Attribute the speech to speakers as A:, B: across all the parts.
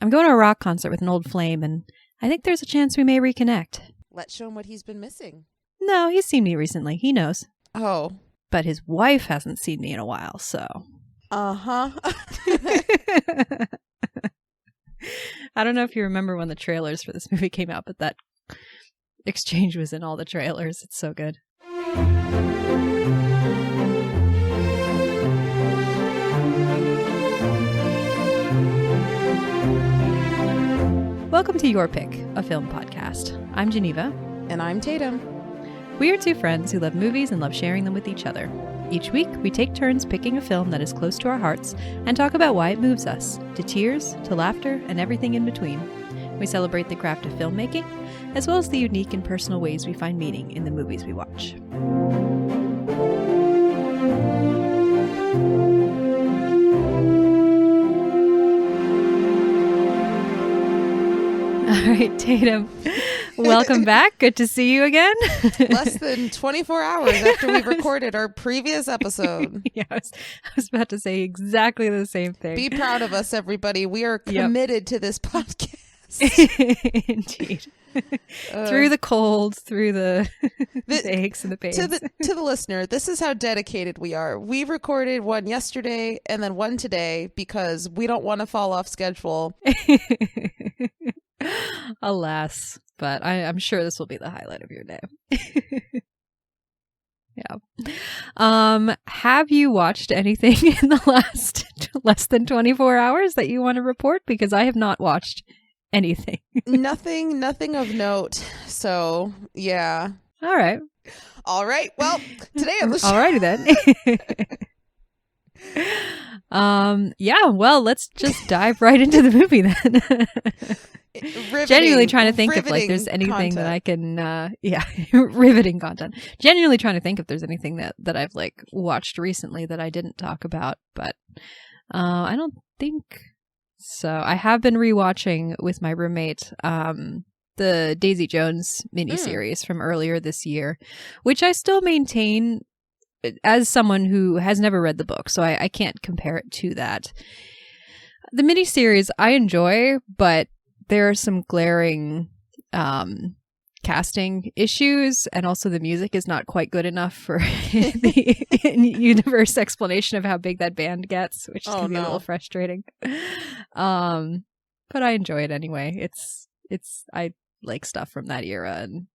A: I'm going to a rock concert with an old flame, and I think there's a chance we may reconnect.
B: Let's show him what he's been missing.
A: No, he's seen me recently. He knows.
B: Oh.
A: But his wife hasn't seen me in a while, so.
B: Uh-huh.
A: I don't know if you remember when the trailers for this movie came out, but that exchange was in all the trailers. It's so good. Welcome to Your Pick, a film podcast. I'm Geneva.
B: And I'm Tatum.
A: We are two friends who love movies and love sharing them with each other. Each week, we take turns picking a film that is close to our hearts and talk about why it moves us, to tears, to laughter, and everything in between. We celebrate the craft of filmmaking, as well as the unique and personal ways we find meaning in the movies we watch. All right, Tatum, welcome back. Good to see you again.
B: Less than 24 hours after we recorded our previous episode.
A: Yeah, I was about to say exactly the same thing.
B: Be proud of us, everybody. We are committed to this podcast.
A: Indeed. Through the cold, through the aches and the pains.
B: To the listener, this is how dedicated we are. We recorded one yesterday and then one today because we don't want to fall off schedule.
A: Alas, but I'm sure this will be the highlight of your day. Yeah. Have you watched anything in the last less than 24 hours that you want to report? Because I have not watched anything.
B: Nothing of note. So, yeah.
A: All right.
B: Well, today on the show.
A: Alrighty then. Yeah, well, let's just dive right into the movie then. Genuinely trying to think if like there's anything content that I can riveting content. Genuinely trying to think if there's anything that I've like watched recently that I didn't talk about, but I don't think so. I have been rewatching with my roommate the Daisy Jones miniseries from earlier this year, which I still maintain as someone who has never read the book, so I can't compare it to that. The miniseries I enjoy, but there are some glaring casting issues, and also the music is not quite good enough for the in-universe explanation of how big that band gets, which can be a little frustrating. But I enjoy it anyway. I like stuff from that era, and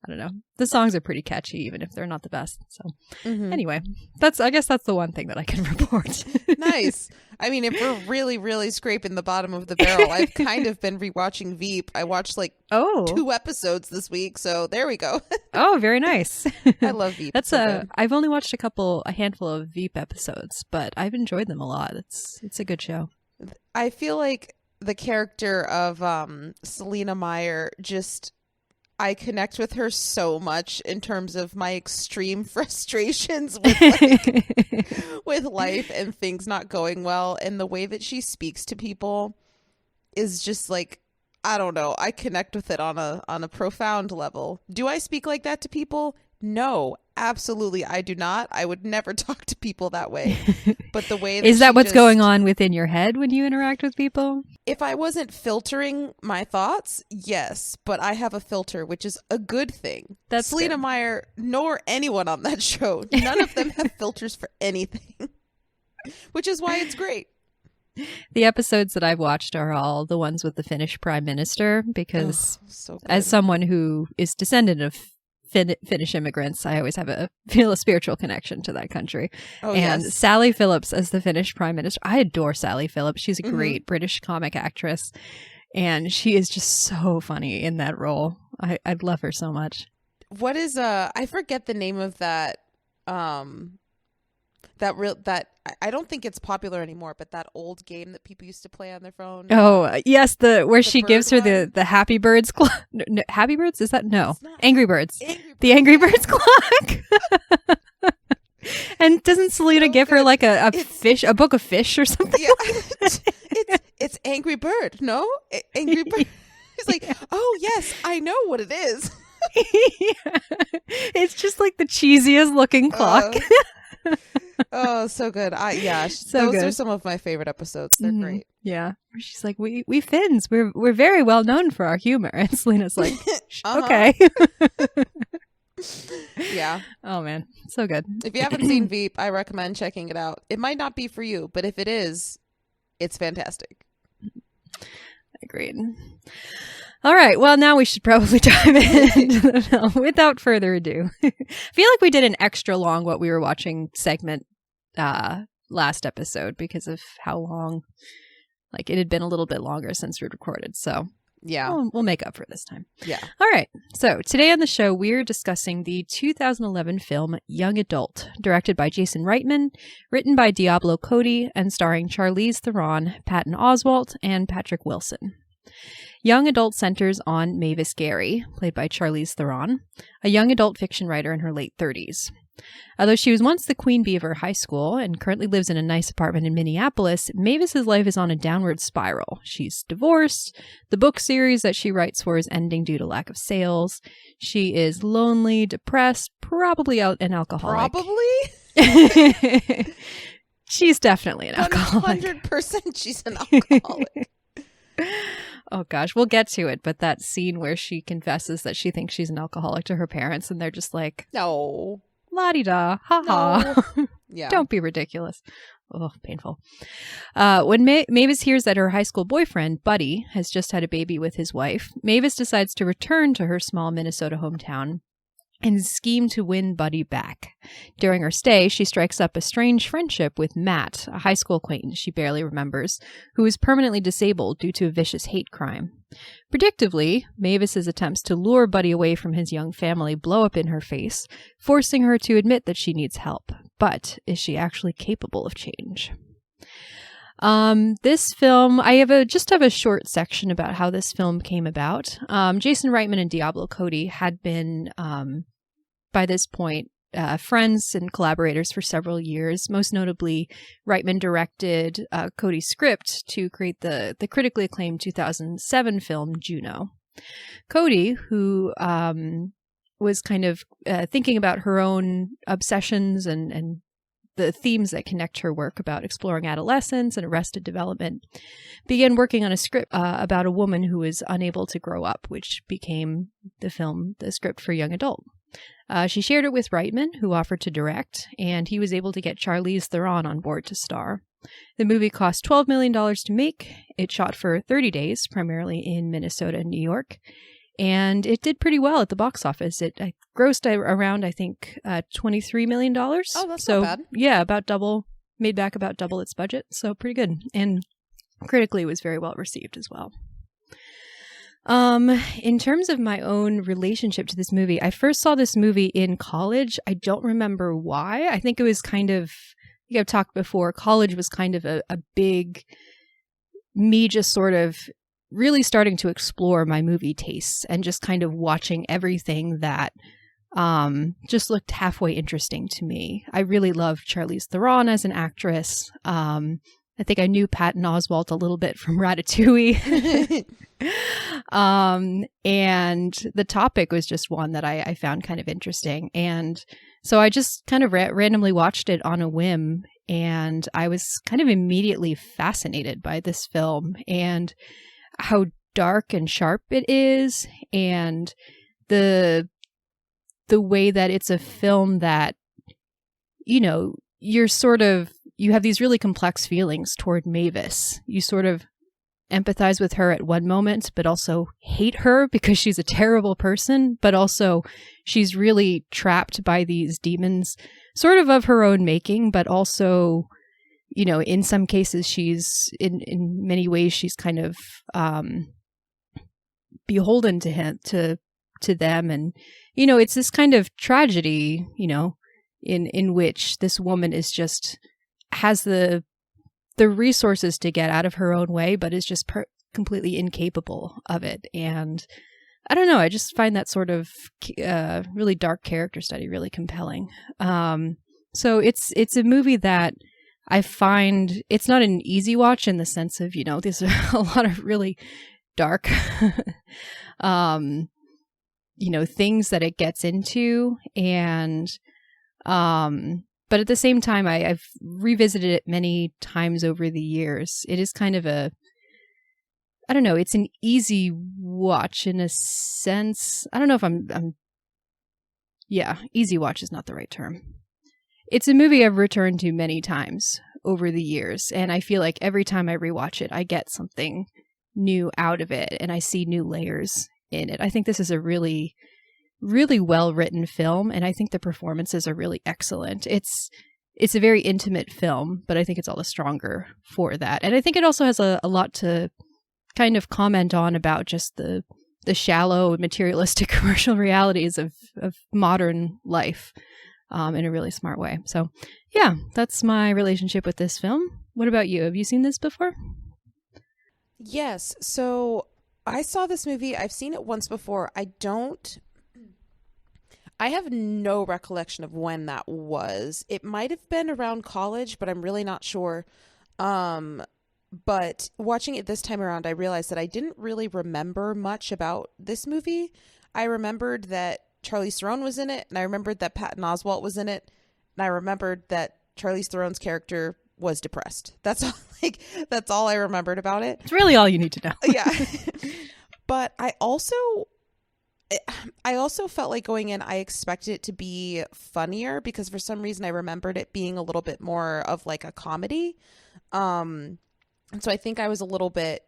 A: I don't know. The songs are pretty catchy, even if they're not the best. So anyway, I guess that's the one thing that I can report.
B: Nice. I mean, if we're really, really scraping the bottom of the barrel, I've kind of been rewatching Veep. I watched like 2 episodes this week, so there we go.
A: Oh, very nice.
B: I love Veep.
A: I've only watched a handful of Veep episodes, but I've enjoyed them a lot. It's a good show.
B: I feel like the character of Selena Meyer I connect with her so much in terms of my extreme frustrations with life and things not going well. And the way that she speaks to people is just like, I don't know. I connect with it on a profound level. Do I speak like that to people? No, absolutely. I do not. I would never talk to people that way. But the way that
A: is that what's going on within your head when you interact with people?
B: If I wasn't filtering my thoughts, yes, but I have a filter, which is a good thing.
A: That's
B: Selena Meyer, nor anyone on that show, none of them have filters for anything, which is why it's great.
A: The episodes that I've watched are all the ones with the Finnish Prime Minister, because as someone who is descendant of Finnish immigrants, I always feel a spiritual connection to that country. And yes. Sally Phillips as the Finnish Prime Minister, I adore Sally Phillips. She's a great British comic actress, and she is just so funny in that role. I love her so much.
B: What is I forget the name of that I don't think it's popular anymore, but that old game that people used to play on their phone.
A: Oh, yes, where she gives her the Happy Birds clock. No, Happy Birds? Is that? No. Angry Birds. The Angry Birds clock. And doesn't Selena give her like a book of fish or something?
B: Yeah. It's Angry Bird, no? Angry Bird. He's like, oh, yes, I know what it is.
A: Yeah. It's just like the cheesiest looking clock.
B: Oh, so good.
A: So
B: those
A: good.
B: are some of my favorite episodes. They're great.
A: Yeah. She's like, we Finns, we're very well known for our humor. And Selena's like, okay.
B: Yeah.
A: Oh man, so good.
B: If you haven't seen Veep, I recommend checking it out. It might not be for you, but if it is, it's fantastic.
A: Agreed. All right. Well, now we should probably dive into the film without further ado. I feel like we did an extra long what we were watching segment last episode because of how long, like it had been a little bit longer since we recorded. So
B: yeah,
A: we'll make up for this time.
B: Yeah.
A: All right. So today on the show, we're discussing the 2011 film Young Adult, directed by Jason Reitman, written by Diablo, Cody, and starring Charlize Theron, Patton Oswalt, and Patrick Wilson. Young Adult centers on Mavis Gary, played by Charlize Theron, a young adult fiction writer in her late 30s. Although she was once the queen bee of her high school and currently lives in a nice apartment in Minneapolis, Mavis's life is on a downward spiral. She's divorced. The book series that she writes for is ending due to lack of sales. She is lonely, depressed, probably an alcoholic.
B: Probably?
A: She's definitely an alcoholic.
B: 100% she's an alcoholic.
A: Oh gosh, we'll get to it, but that scene where she confesses that she thinks she's an alcoholic to her parents and they're just like,
B: no.
A: La-di-da, ha-ha.
B: No. Yeah.
A: Don't be ridiculous. Oh, painful. When Mavis hears that her high school boyfriend, Buddy, has just had a baby with his wife, Mavis decides to return to her small Minnesota hometown and scheme to win Buddy back. During her stay, she strikes up a strange friendship with Matt, a high school acquaintance she barely remembers, who is permanently disabled due to a vicious hate crime. Predictably, Mavis's attempts to lure Buddy away from his young family blow up in her face, forcing her to admit that she needs help. But is she actually capable of change? This film, I have a short section about how this film came about. Jason Reitman and Diablo Cody had been, by this point, friends and collaborators for several years. Most notably, Reitman directed Cody's script to create the critically acclaimed 2007 film Juno. Cody, who was kind of thinking about her own obsessions and the themes that connect her work about exploring adolescence and arrested development, began working on a script about a woman who is unable to grow up, which became the script for Young Adult. She shared it with Reitman, who offered to direct, and he was able to get Charlize Theron on board to star. The movie cost $12 million to make. It shot for 30 days, primarily in Minnesota and New York, and it did pretty well at the box office. It grossed around, I think, $23 million.
B: Oh, that's not bad.
A: Yeah, about double, made back about double its budget, so pretty good. And critically, it was very well received as well. In terms of my own relationship to this movie, I first saw this movie in college. I don't remember why. I think it was I've talked before, college was kind of a big, me just sort of really starting to explore my movie tastes and just kind of watching everything that just looked halfway interesting to me. I really loved Charlize Theron as an actress. I think I knew Patton Oswalt a little bit from Ratatouille. And the topic was just one that I found kind of interesting. And so I just kind of randomly watched it on a whim, and I was kind of immediately fascinated by this film and how dark and sharp it is, and the way that it's a film that, you have these really complex feelings toward Mavis. You sort of empathize with her at one moment, but also hate her because she's a terrible person, but also she's really trapped by these demons, sort of her own making, but also, in some cases she's, in many ways, she's kind of beholden to them. And, it's this kind of tragedy, in which this woman is just has the resources to get out of her own way, but is just completely incapable of it. And I don't know, I just find that sort of really dark character study really compelling. So it's a movie that I find, it's not an easy watch in the sense of, there's a lot of really dark things that it gets into, and But at the same time, I've revisited it many times over the years. It is kind of I don't know, it's an easy watch in a sense. I don't know if yeah, easy watch is not the right term. It's a movie I've returned to many times over the years, and I feel like every time I rewatch it, I get something new out of it, and I see new layers in it. I think this is a really, really well-written film, and I think the performances are really excellent. It's a very intimate film, but I think it's all the stronger for that. And I think it also has a lot to kind of comment on about just the shallow, materialistic commercial realities of modern life in a really smart way. So, yeah, that's my relationship with this film. What about you? Have you seen this before?
B: Yes. So I saw this movie. I've seen it once before. I have no recollection of when that was. It might have been around college, but I'm really not sure. But watching it this time around, I realized that I didn't really remember much about this movie. I remembered that Charlize Theron was in it, and I remembered that Patton Oswalt was in it, and I remembered that Charlize Theron's character was depressed. That's all I remembered about it.
A: It's really all you need to know.
B: Yeah. But I also felt like going in, I expected it to be funnier because for some reason I remembered it being a little bit more of like a comedy. And so I think I was a little bit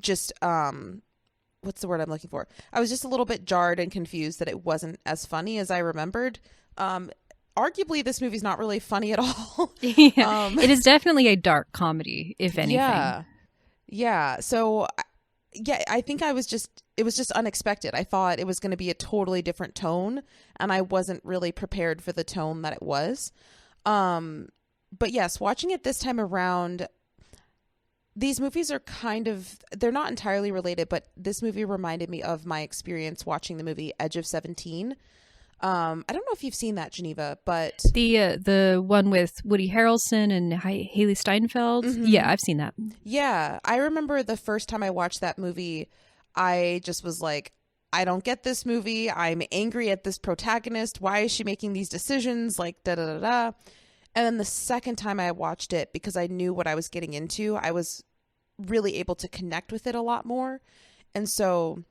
B: just, what's the word I'm looking for? I was just a little bit jarred and confused that it wasn't as funny as I remembered. Arguably, this movie's not really funny at all.
A: Yeah. It is definitely a dark comedy, if anything.
B: Yeah. So, I think it was just unexpected. I thought it was going to be a totally different tone, and I wasn't really prepared for the tone that it was. But yes, watching it this time around, these movies are they're not entirely related, but this movie reminded me of my experience watching the movie Edge of 17. I don't know if you've seen that, Geneva, but
A: the one with Woody Harrelson and Haley Steinfeld. Mm-hmm. Yeah, I've seen that.
B: Yeah, I remember the first time I watched that movie, I just was like, I don't get this movie. I'm angry at this protagonist. Why is she making these decisions? Like, da da da da. And then the second time I watched it, because I knew what I was getting into, I was really able to connect with it a lot more. And so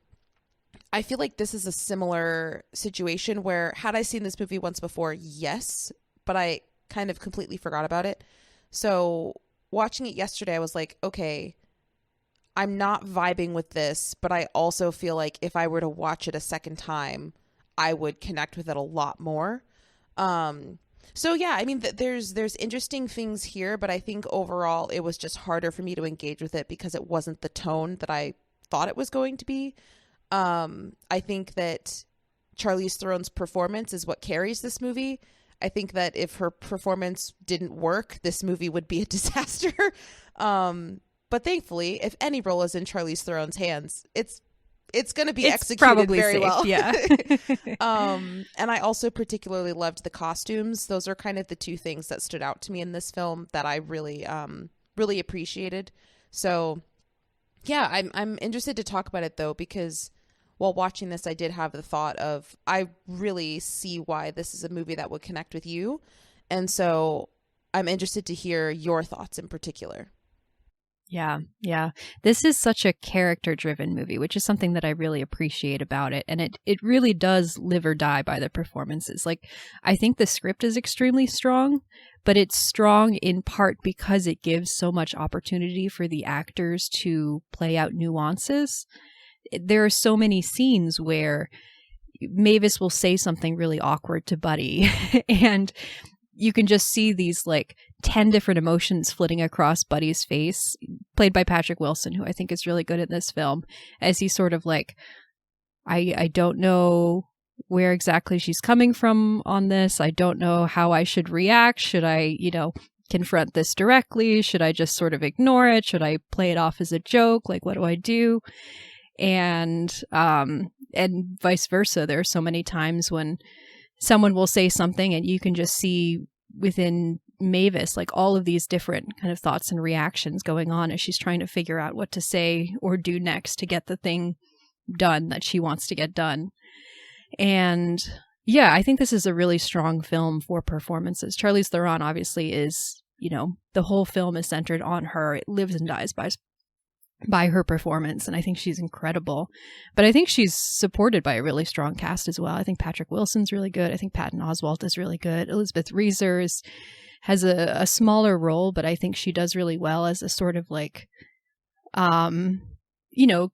B: I feel like this is a similar situation where had I seen this movie once before, yes, but I kind of completely forgot about it. So watching it yesterday, I was like, okay, I'm not vibing with this, but I also feel like if I were to watch it a second time, I would connect with it a lot more. So yeah, I mean, there's interesting things here, but I think overall it was just harder for me to engage with it because it wasn't the tone that I thought it was going to be. I think that Charlize Theron's performance is what carries this movie. I think that if her performance didn't work, this movie would be a disaster. But thankfully, if any role is in Charlize Theron's hands, it's going to be executed very safe, well.
A: Yeah.
B: And I also particularly loved the costumes. Those are kind of the two things that stood out to me in this film that I really, really appreciated. So yeah, I'm interested to talk about it though, because while watching this, I did have the thought of, I really see why this is a movie that would connect with you. And so I'm interested to hear your thoughts in particular.
A: Yeah. This is such a character-driven movie, which is something that I really appreciate about it. And it really does live or die by the performances. Like, I think the script is extremely strong, but it's strong in part because it gives so much opportunity for the actors to play out nuances. There are so many scenes where Mavis will say something really awkward to Buddy, and you can just see these like 10 different emotions flitting across Buddy's face, played by Patrick Wilson, who I think is really good in this film, as he's sort of like, I don't know where exactly she's coming from on this. I don't know how I should react. Should I, confront this directly? Should I just sort of ignore it? Should I play it off as a joke? Like, what do I do? And vice versa. There are so many times when someone will say something and you can just see within Mavis, like all of these different kind of thoughts and reactions going on as she's trying to figure out what to say or do next to get the thing done that she wants to get done. And yeah, I think this is a really strong film for performances. Charlize Theron obviously is, you know, the whole film is centered on her. It lives and dies by her performance, and I think she's incredible. But I think she's supported by a really strong cast as well. I think Patrick Wilson's really good. I think Patton Oswalt is really good. Elizabeth Reesers has a smaller role, but I think she does really well as a sort of like, you know,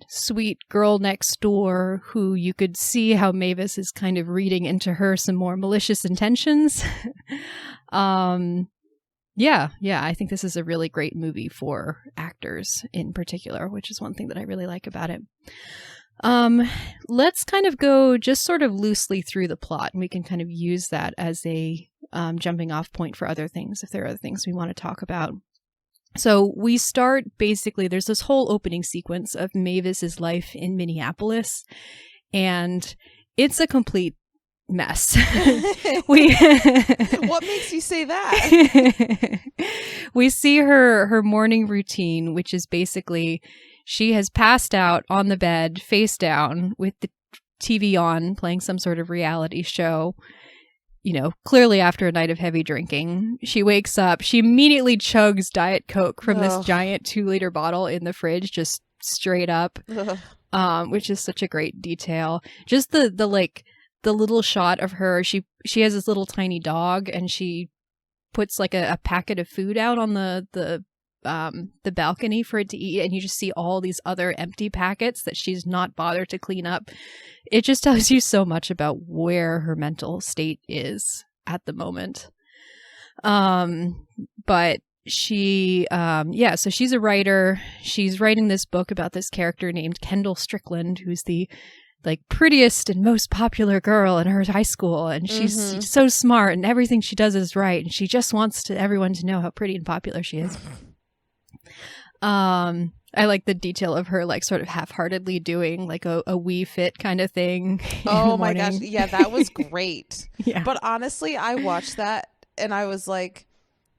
A: sweet girl next door who you could see how Mavis is kind of reading into her some more malicious intentions. Yeah, I think this is a really great movie for actors in particular, which is one thing that I really like about it. Let's kind of go just sort of loosely through the plot, and we can kind of use that as a jumping off point for other things, if there are other things we want to talk about. So we start, basically, there's this whole opening sequence of Mavis's life in Minneapolis, and it's a complete mess.
B: What makes you say that?
A: We see her morning routine, which is basically she has passed out on the bed, face down, with the TV on, playing some sort of reality show. You know, clearly after a night of heavy drinking. She wakes up, she immediately chugs Diet Coke from this giant 2-liter bottle in the fridge, just straight up, which is such a great detail. Just the little shot of her, she has this little tiny dog, and she puts like a packet of food out on the balcony for it to eat, and you just see all these other empty packets that she's not bothered to clean up. It just tells you so much about where her mental state is at the moment. But she, so she's a writer. She's writing this book about this character named Kendall Strickland, who's the like prettiest and most popular girl in her high school, and she's so smart, and everything she does is right, and she just wants everyone to know how pretty and popular she is. I like the detail of her like sort of half-heartedly doing like a Wii Fit kind of thing.
B: Oh my gosh, yeah, that was great.
A: Yeah.
B: But honestly, I watched that and I was like,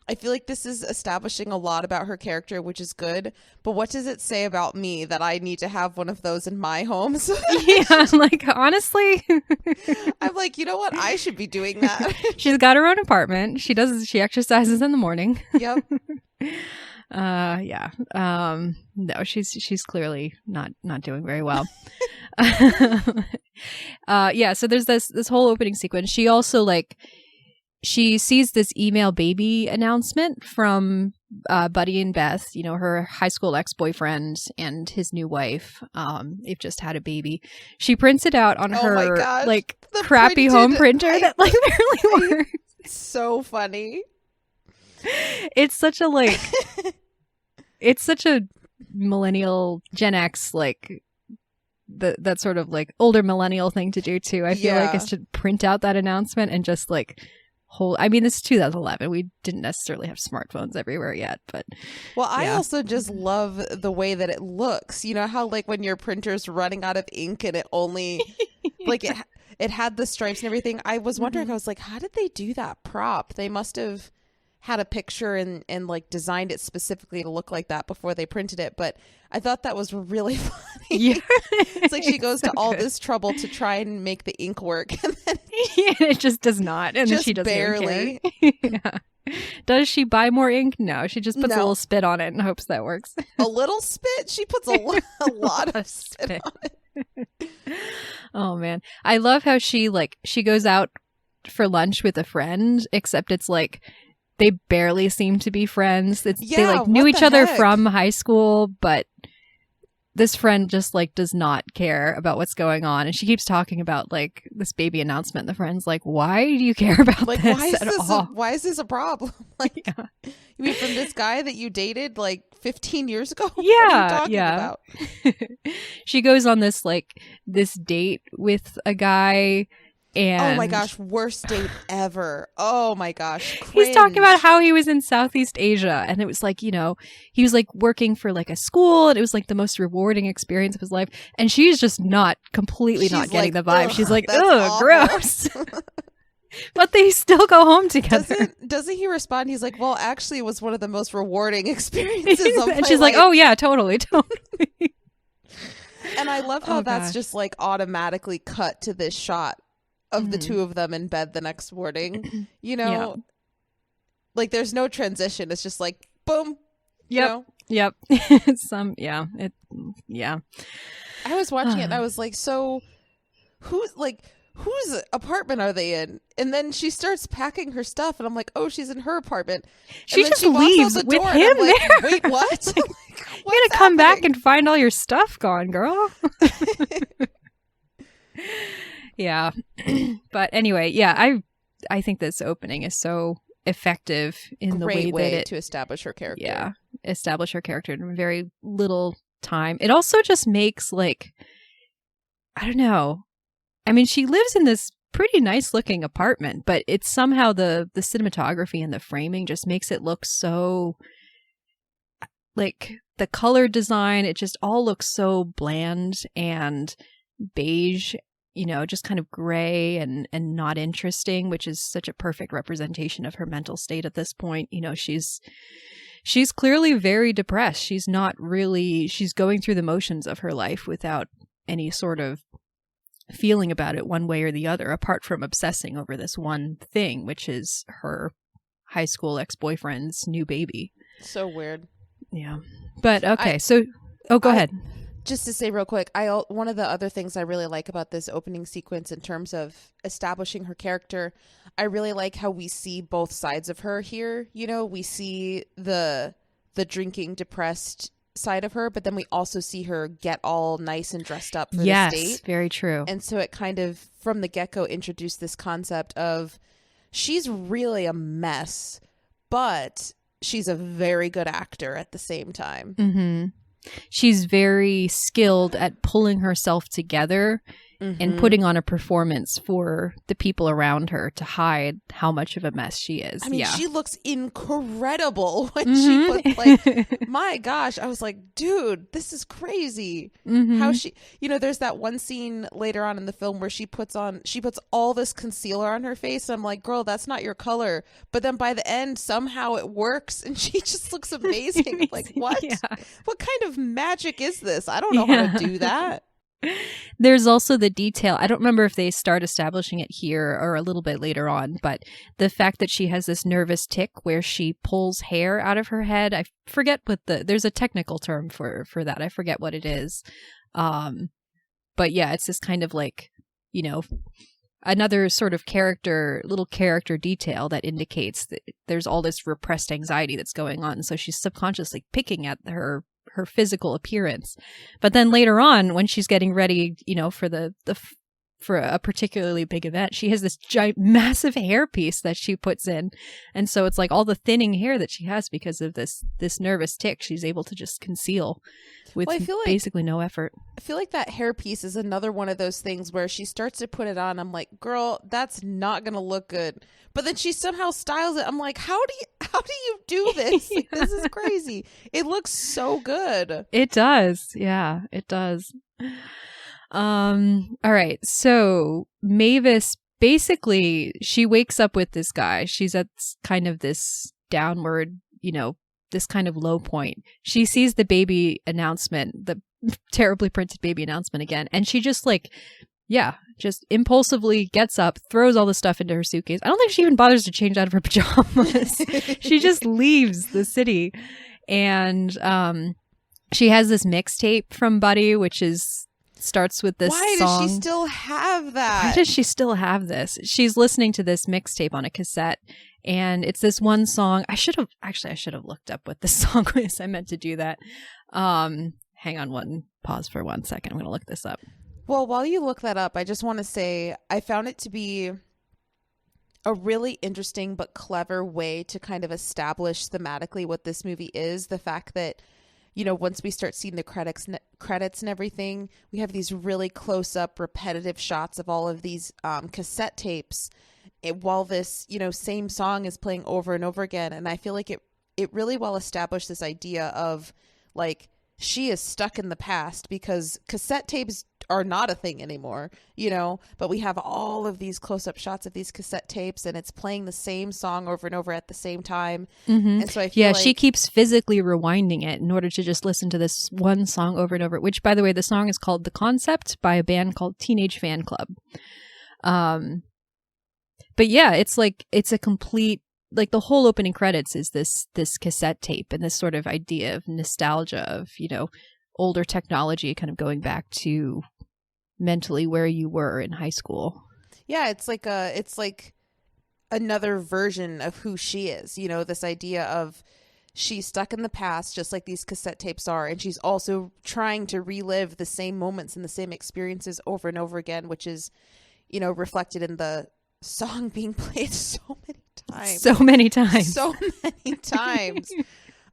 B: I feel like this is establishing a lot about her character, which is good. But what does it say about me that I need to have one of those in my home?
A: Yeah, like honestly,
B: I'm like, you know what? I should be doing that.
A: She's got her own apartment. She exercises in the morning.
B: Yep.
A: Yeah. No, she's clearly not doing very well. Yeah. So there's this whole opening sequence. She also she sees this email baby announcement from Buddy and Beth, you know, her high school ex-boyfriend and his new wife. They've just had a baby. She prints it out on her like crappy home printer that like barely works.
B: So funny.
A: It's such a it's such a millennial Gen X that sort of like older millennial thing to do too. I feel like it's to print out that announcement and just I mean, this is 2011. We didn't necessarily have smartphones everywhere yet, but
B: I also just love the way that it looks. You know how when your printer's running out of ink and it only it had the stripes and everything. I was wondering, I was like, how did they do that prop? They must have had a picture and designed it specifically to look like that before they printed it. But I thought that was really funny.
A: Yeah.
B: It's like she goes to all this trouble to try and make the ink work. And then
A: it just does not. And then she doesn't
B: barely.
A: Yeah. Does she buy more ink? No, she just puts a little spit on it and hopes that works.
B: A little spit? She puts a lot of spit on it.
A: Oh man. I love how she goes out for lunch with a friend, except it's they barely seem to be friends. They knew each other from high school, but this friend just does not care about what's going on, and she keeps talking about this baby announcement. The friend's like, "Why do you care about this at all?
B: Why is this a problem? You mean from this guy that you dated 15 years ago?
A: Yeah,
B: what are you talking about?"
A: She goes on this this date with a guy. And
B: oh my gosh, worst date ever. Oh my gosh. Cringe.
A: He's talking about how he was in Southeast Asia, and it was he was working for a school, and it was the most rewarding experience of his life, and she's just not getting the vibe. She's like, ugh, gross. But they still go home together.
B: Doesn't he respond? He's like, well, actually it was one of the most rewarding experiences of my
A: And she's
B: life.
A: like, oh yeah, totally.
B: And I love how that's just automatically cut to this shot of the two of them in bed the next morning, you know? Like, there's no transition. It's just like, boom.
A: Yep. I
B: was watching it and I was like, so whose apartment are they in? And then she starts packing her stuff and I'm like, oh, she's in her apartment.
A: She just leaves with him
B: like,
A: there.
B: Wait, what? Like,
A: you're going to come back and find all your stuff gone, girl. Yeah. But anyway, I think this opening is so effective in the way that it
B: to establish her character.
A: Yeah, establish her character in very little time. It also just makes, like, I don't know. I mean, she lives in this pretty nice looking apartment, but it's somehow the cinematography and the framing just makes it look so, like, the color design, it just all looks so bland and beige, you know, just kind of gray and not interesting, which is such a perfect representation of her mental state at this point. You know, she's clearly very depressed. She's going through the motions of her life without any sort of feeling about it one way or the other, apart from obsessing over this one thing, which is her high school ex-boyfriend's new baby.
B: So weird.
A: Yeah. But okay, go ahead.
B: Just to say real quick, one of the other things I really like about this opening sequence in terms of establishing her character, I really like how we see both sides of her here. You know, we see the drinking, depressed side of her, but then we also see her get all nice and dressed up for the date.
A: Yes, very true.
B: And so it kind of, from the get-go, introduced this concept of she's really a mess, but she's a very good actor at the same time.
A: Mm-hmm. She's very skilled at pulling herself together and putting on a performance for the people around her to hide how much of a mess she is.
B: I mean, she looks incredible when she puts, like, my gosh, I was like, dude, this is crazy. How she, you know, there's that one scene later on in the film where she puts all this concealer on her face. And I'm like, girl, that's not your color. But then by the end, somehow it works and she just looks amazing. Like, what? Yeah. What kind of magic is this? I don't know how to do that.
A: There's also the detail. I don't remember if they start establishing it here or a little bit later on, but the fact that she has this nervous tic where she pulls hair out of her head. I forget there's a technical term for that. I forget what it is. But yeah, it's this kind of, like, you know, another sort of little character detail that indicates that there's all this repressed anxiety that's going on. So she's subconsciously picking at her physical appearance. But then later on, when she's getting ready, you know, for for a particularly big event, she has this massive hairpiece that she puts in. And so it's like all the thinning hair that she has because of this nervous tic, she's able to just conceal with basically no effort.
B: I feel like that hairpiece is another one of those things where she starts to put it on. I'm like, girl, that's not going to look good. But then she somehow styles it. I'm like, how do you do this? Like, this is crazy. It looks so good.
A: It does. Yeah, it does. All right. So Mavis, basically, she wakes up with this guy. She's at kind of this downward, you know, this kind of low point. She sees the baby announcement, the terribly printed baby announcement again. And she just just impulsively gets up, throws all the stuff into her suitcase. I don't think she even bothers to change out of her pajamas. She just leaves the city. And she has this mixtape from Buddy, which starts with this song.
B: Why does she still have that?
A: Why does she still have this? She's listening to this mixtape on a cassette, and it's this one song. I should have looked up what this song is. I meant to do that. Hang on, pause for 1 second. I'm going to look this up.
B: Well, while you look that up, I just want to say I found it to be a really interesting but clever way to kind of establish thematically what this movie is. The fact that, you know, once we start seeing the credits and everything, we have these really close-up, repetitive shots of all of these cassette tapes while this, you know, same song is playing over and over again. And I feel like it really well established this idea of, like, she is stuck in the past because cassette tapes are not a thing anymore, you know, but we have all of these close-up shots of these cassette tapes and it's playing the same song over and over at the same time. And so I feel like
A: she keeps physically rewinding it in order to just listen to this one song over and over, which, by the way, the song is called The Concept by a band called Teenage Fan Club. But yeah, it's like, it's a complete, like the whole opening credits is this cassette tape and this sort of idea of nostalgia of, you know, older technology kind of going back to mentally where you were in high school.
B: Yeah, it's like another version of who she is, you know, this idea of she's stuck in the past just like these cassette tapes are, and she's also trying to relive the same moments and the same experiences over and over again, which is, you know, reflected in the song being played so many times.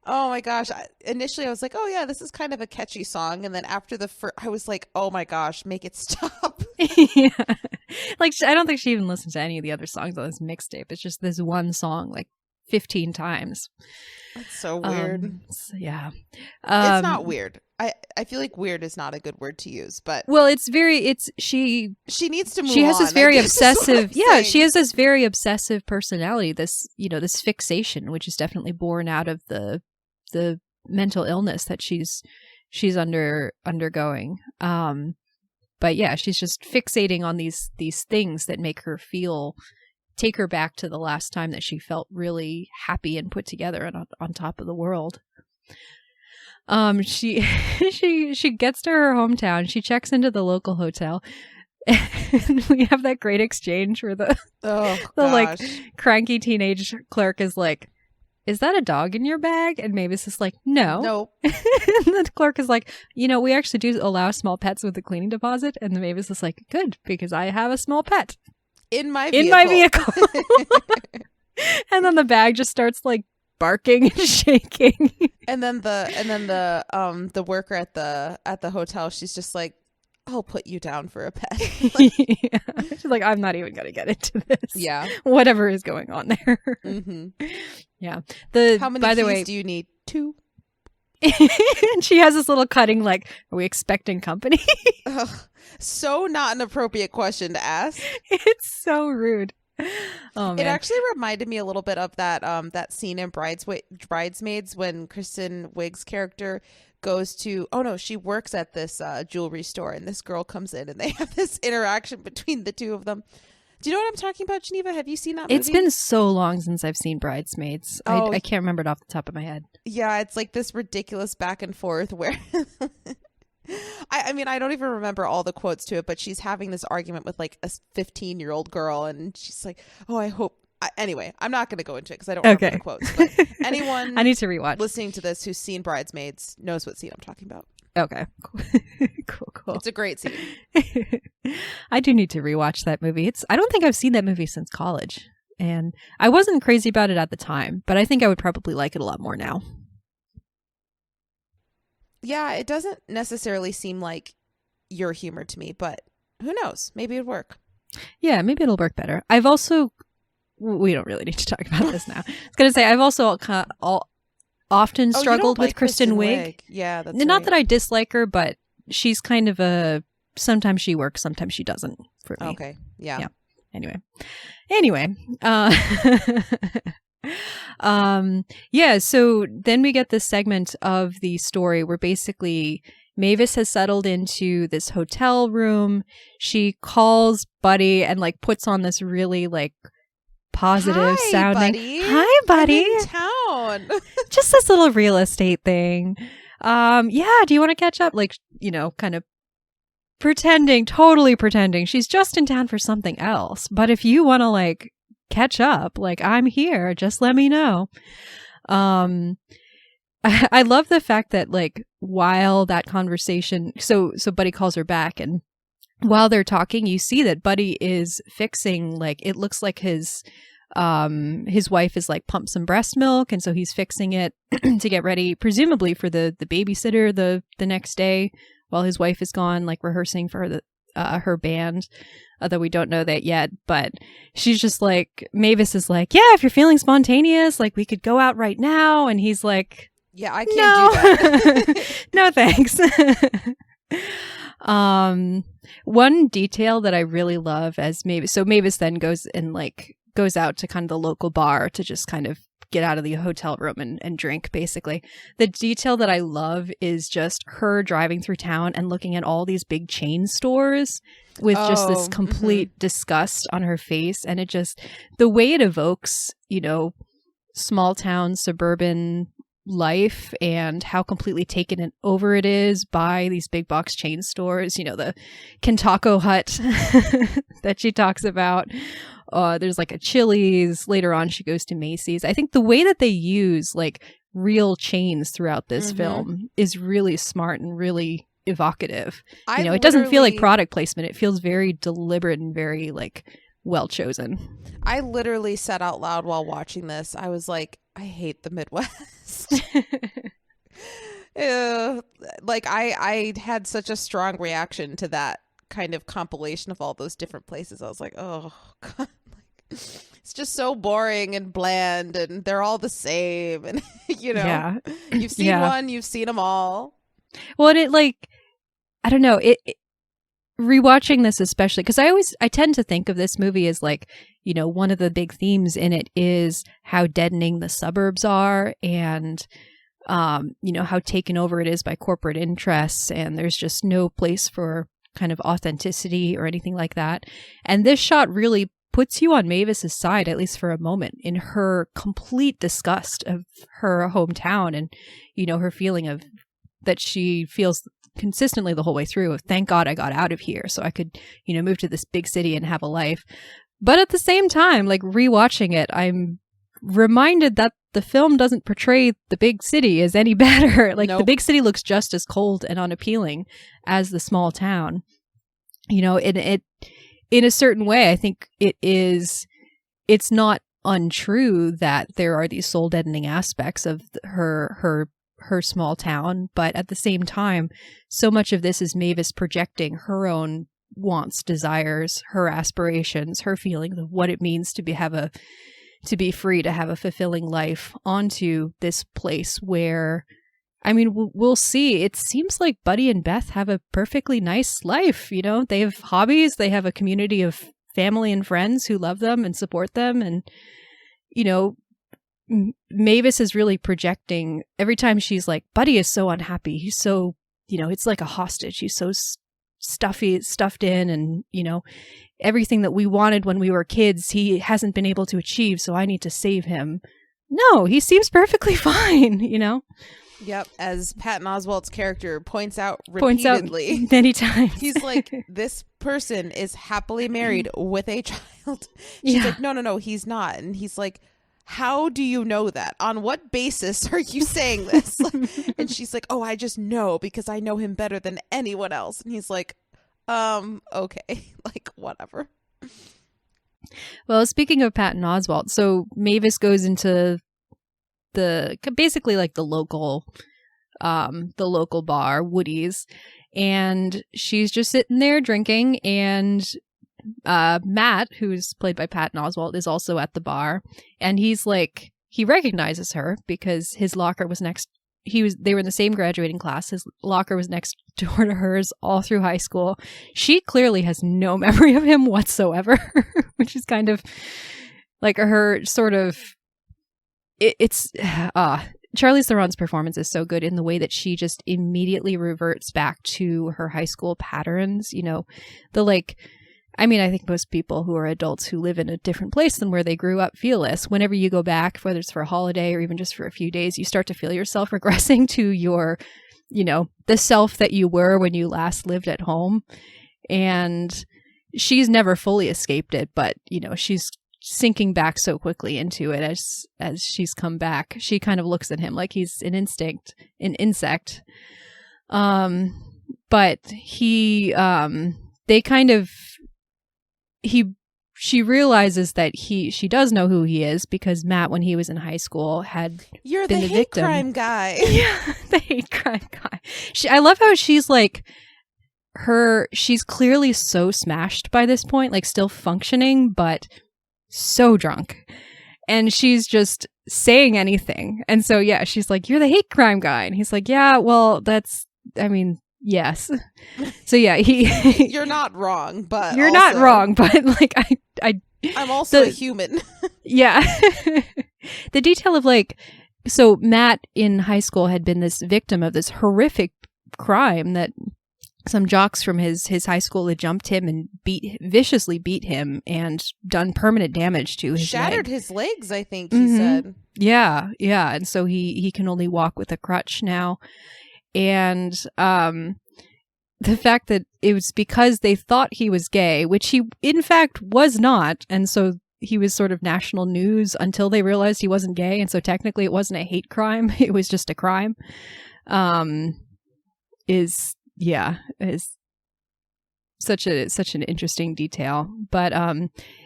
B: Oh my gosh. Initially I was like, oh yeah, this is kind of a catchy song, and then after I was like, oh my gosh, make it stop.
A: Yeah. Like, I don't think she even listened to any of the other songs on this mixtape. It's just this one song like 15 times.
B: That's so weird.
A: Yeah.
B: It's not weird. I feel like weird is not a good word to use, but
A: well, she needs to move on. She has this very obsessive, she has this very obsessive personality, this, you know, this fixation, which is definitely born out of the mental illness that she's undergoing. But yeah, she's just fixating on these things that make her take her back to the last time that she felt really happy and put together and on top of the world. She gets to her hometown. She checks into the local hotel, and we have that great exchange where the like cranky teenage clerk is like, "Is that a dog in your bag?" And Mavis is like, "No." And the clerk is like, "You know, we actually do allow small pets with the cleaning deposit." And the Mavis is like, "Good, because I have a small pet
B: in my vehicle."
A: And then the bag just starts like barking and shaking.
B: And then the worker at the hotel, she's just like, "I'll put you down for a pet." Like,
A: yeah. She's like, "I'm not even gonna get into this."
B: Yeah.
A: Whatever is going on there.
B: Mm-hmm.
A: Yeah.
B: How many
A: by the
B: keys
A: way,
B: do you need? 2.
A: And she has this little cutting like, "Are we expecting company?"
B: Ugh, so not an appropriate question to ask.
A: It's so rude. Oh, man.
B: It actually reminded me a little bit of that scene in Bridesmaids when Kristen Wiig's character goes to, she works at this jewelry store, and this girl comes in and they have this interaction between the two of them. Do you know what I'm talking about, Geneva? Have you seen that movie?
A: It's been so long since I've seen Bridesmaids. I can't remember it off the top of my head.
B: Yeah, it's like this ridiculous back and forth where I mean, I don't even remember all the quotes to it, but she's having this argument with like a 15-year-old girl, and she's like, "Oh, I hope." Anyway, I'm not going to go into it because I don't remember the quotes. But anyone
A: I need to rewatch
B: listening to this who's seen Bridesmaids knows what scene I'm talking about.
A: Okay, cool.
B: It's a great scene.
A: I do need to rewatch that movie. I don't think I've seen that movie since college, and I wasn't crazy about it at the time, but I think I would probably like it a lot more now.
B: Yeah, it doesn't necessarily seem like your humor to me, but who knows? Maybe it'd work.
A: Yeah, maybe it'll work better. I've also, we don't really need to talk about this now. I was going to say, I've also often struggled with Kristen Wiig.
B: Yeah, that's
A: not
B: right.
A: that I dislike her, but she's kind of sometimes she works, sometimes she doesn't for me.
B: Okay, yeah.
A: Anyway. So then we get this segment of the story where basically Mavis has settled into this hotel room. She calls Buddy and like puts on this really like positive sounding, "Hi, buddy.
B: I'm in town."
A: Just this little real estate thing. Do you want to catch up? Like, you know, kind of totally pretending she's just in town for something else. But if you want to like catch up, like, I'm here, just let me know. I love the fact that like while that conversation, so Buddy calls her back, and while they're talking, you see that Buddy is fixing, like, it looks like his wife is like pumped some breast milk, and so he's fixing it to get ready, presumably for the babysitter the next day while his wife is gone, like rehearsing for her band. Although we don't know that yet, but she's just like, Mavis is like, "Yeah, if you're feeling spontaneous, like we could go out right now." And he's like,
B: "Yeah, I can't do that."
A: No, thanks. One detail that I really love as Mavis then goes out to kind of the local bar to just kind of get out of the hotel room and drink, basically. The detail that I love is just her driving through town and looking at all these big chain stores with just this complete disgust on her face. And it just, the way it evokes, you know, small town, suburban life and how completely taken over it is by these big box chain stores, you know, the Kentako Hut that she talks about. There's like a Chili's. Later on, she goes to Macy's. I think the way that they use like real chains throughout this film is really smart and really evocative. You know, it doesn't feel like product placement. It feels very deliberate and very like well chosen.
B: I literally said out loud while watching this, I was like, I hate the Midwest. Like I had such a strong reaction to that kind of compilation of all those different places. I was like, oh God, it's just so boring and bland and they're all the same. And you know, you've seen one, you've seen them all.
A: Well, and it like, I don't know, it rewatching this especially, because I tend to think of this movie as like, you know, one of the big themes in it is how deadening the suburbs are and, you know, how taken over it is by corporate interests. And there's just no place for kind of authenticity or anything like that. And this shot really puts you on Mavis's side, at least for a moment, in her complete disgust of her hometown and, you know, her feeling of that she feels consistently the whole way through of thank God I got out of here so I could, you know, move to this big city and have a life. But at the same time, like rewatching it, I'm reminded that the film doesn't portray the big city as any better. Like the big city looks just as cold and unappealing as the small town. You know, it in a certain way, I think it's not untrue that there are these soul deadening aspects of her small town, but at the same time, so much of this is Mavis projecting her own wants, desires, her aspirations, her feelings of what it means to be free, to have a fulfilling life onto this place where, I mean, we'll see. It seems like Buddy and Beth have a perfectly nice life. You know, they have hobbies, they have a community of family and friends who love them and support them. And, you know, Mavis is really projecting every time she's like, Buddy is so unhappy. He's so, you know, it's like a hostage. He's so stuffed in, and, you know, everything that we wanted when we were kids, he hasn't been able to achieve. So I need to save him. No, he seems perfectly fine, you know?
B: Yep. As Patton Oswalt's character points out repeatedly.
A: Many times.
B: He's like, this person is happily married with a child. She's like, no, he's not. And he's like, how do you know that? On what basis are you saying this? And she's like, oh, I just know because I know him better than anyone else. And he's like, okay, like whatever.
A: Well, speaking of Patton Oswalt, so Mavis goes into basically like the local bar, Woody's, and she's just sitting there drinking, and Matt, who's played by Patton Oswalt, is also at the bar, and he's like, he recognizes her because his locker was next. They were in the same graduating class. His locker was next door to hers all through high school. She clearly has no memory of him whatsoever, which is kind of like her sort of. Charlize Theron's performance is so good in the way that she just immediately reverts back to her high school patterns. You know, I think most people who are adults who live in a different place than where they grew up feel this. Whenever you go back, whether it's for a holiday or even just for a few days, you start to feel yourself regressing to your, you know, the self that you were when you last lived at home. And she's never fully escaped it, but, you know, she's sinking back so quickly into it as she's come back. She kind of looks at him like he's an insect. But she realizes that she does know who he is because Matt, when he was in high school, had
B: You're
A: been
B: the
A: the
B: hate
A: victim.
B: crime guy.
A: Yeah, the hate crime guy. I love how she's like she's clearly so smashed by this point, like still functioning, but so drunk, and she's just saying anything. And so she's like, you're the hate crime guy, and he's like, yeah, well, yes. So
B: you're not wrong, but
A: you're not wrong, but like I'm
B: also a human.
A: Yeah. The detail of like, so Matt in high school had been this victim of this horrific crime that some jocks from his high school had jumped him and viciously beat him and done permanent damage to his
B: shattered
A: leg.
B: his legs, I think he said.
A: Yeah. And so he can only walk with a crutch now. And the fact that it was because they thought he was gay, which he in fact was not, and so he was sort of national news until they realized he wasn't gay, and so technically it wasn't a hate crime, it was just a crime. Is such an interesting detail. But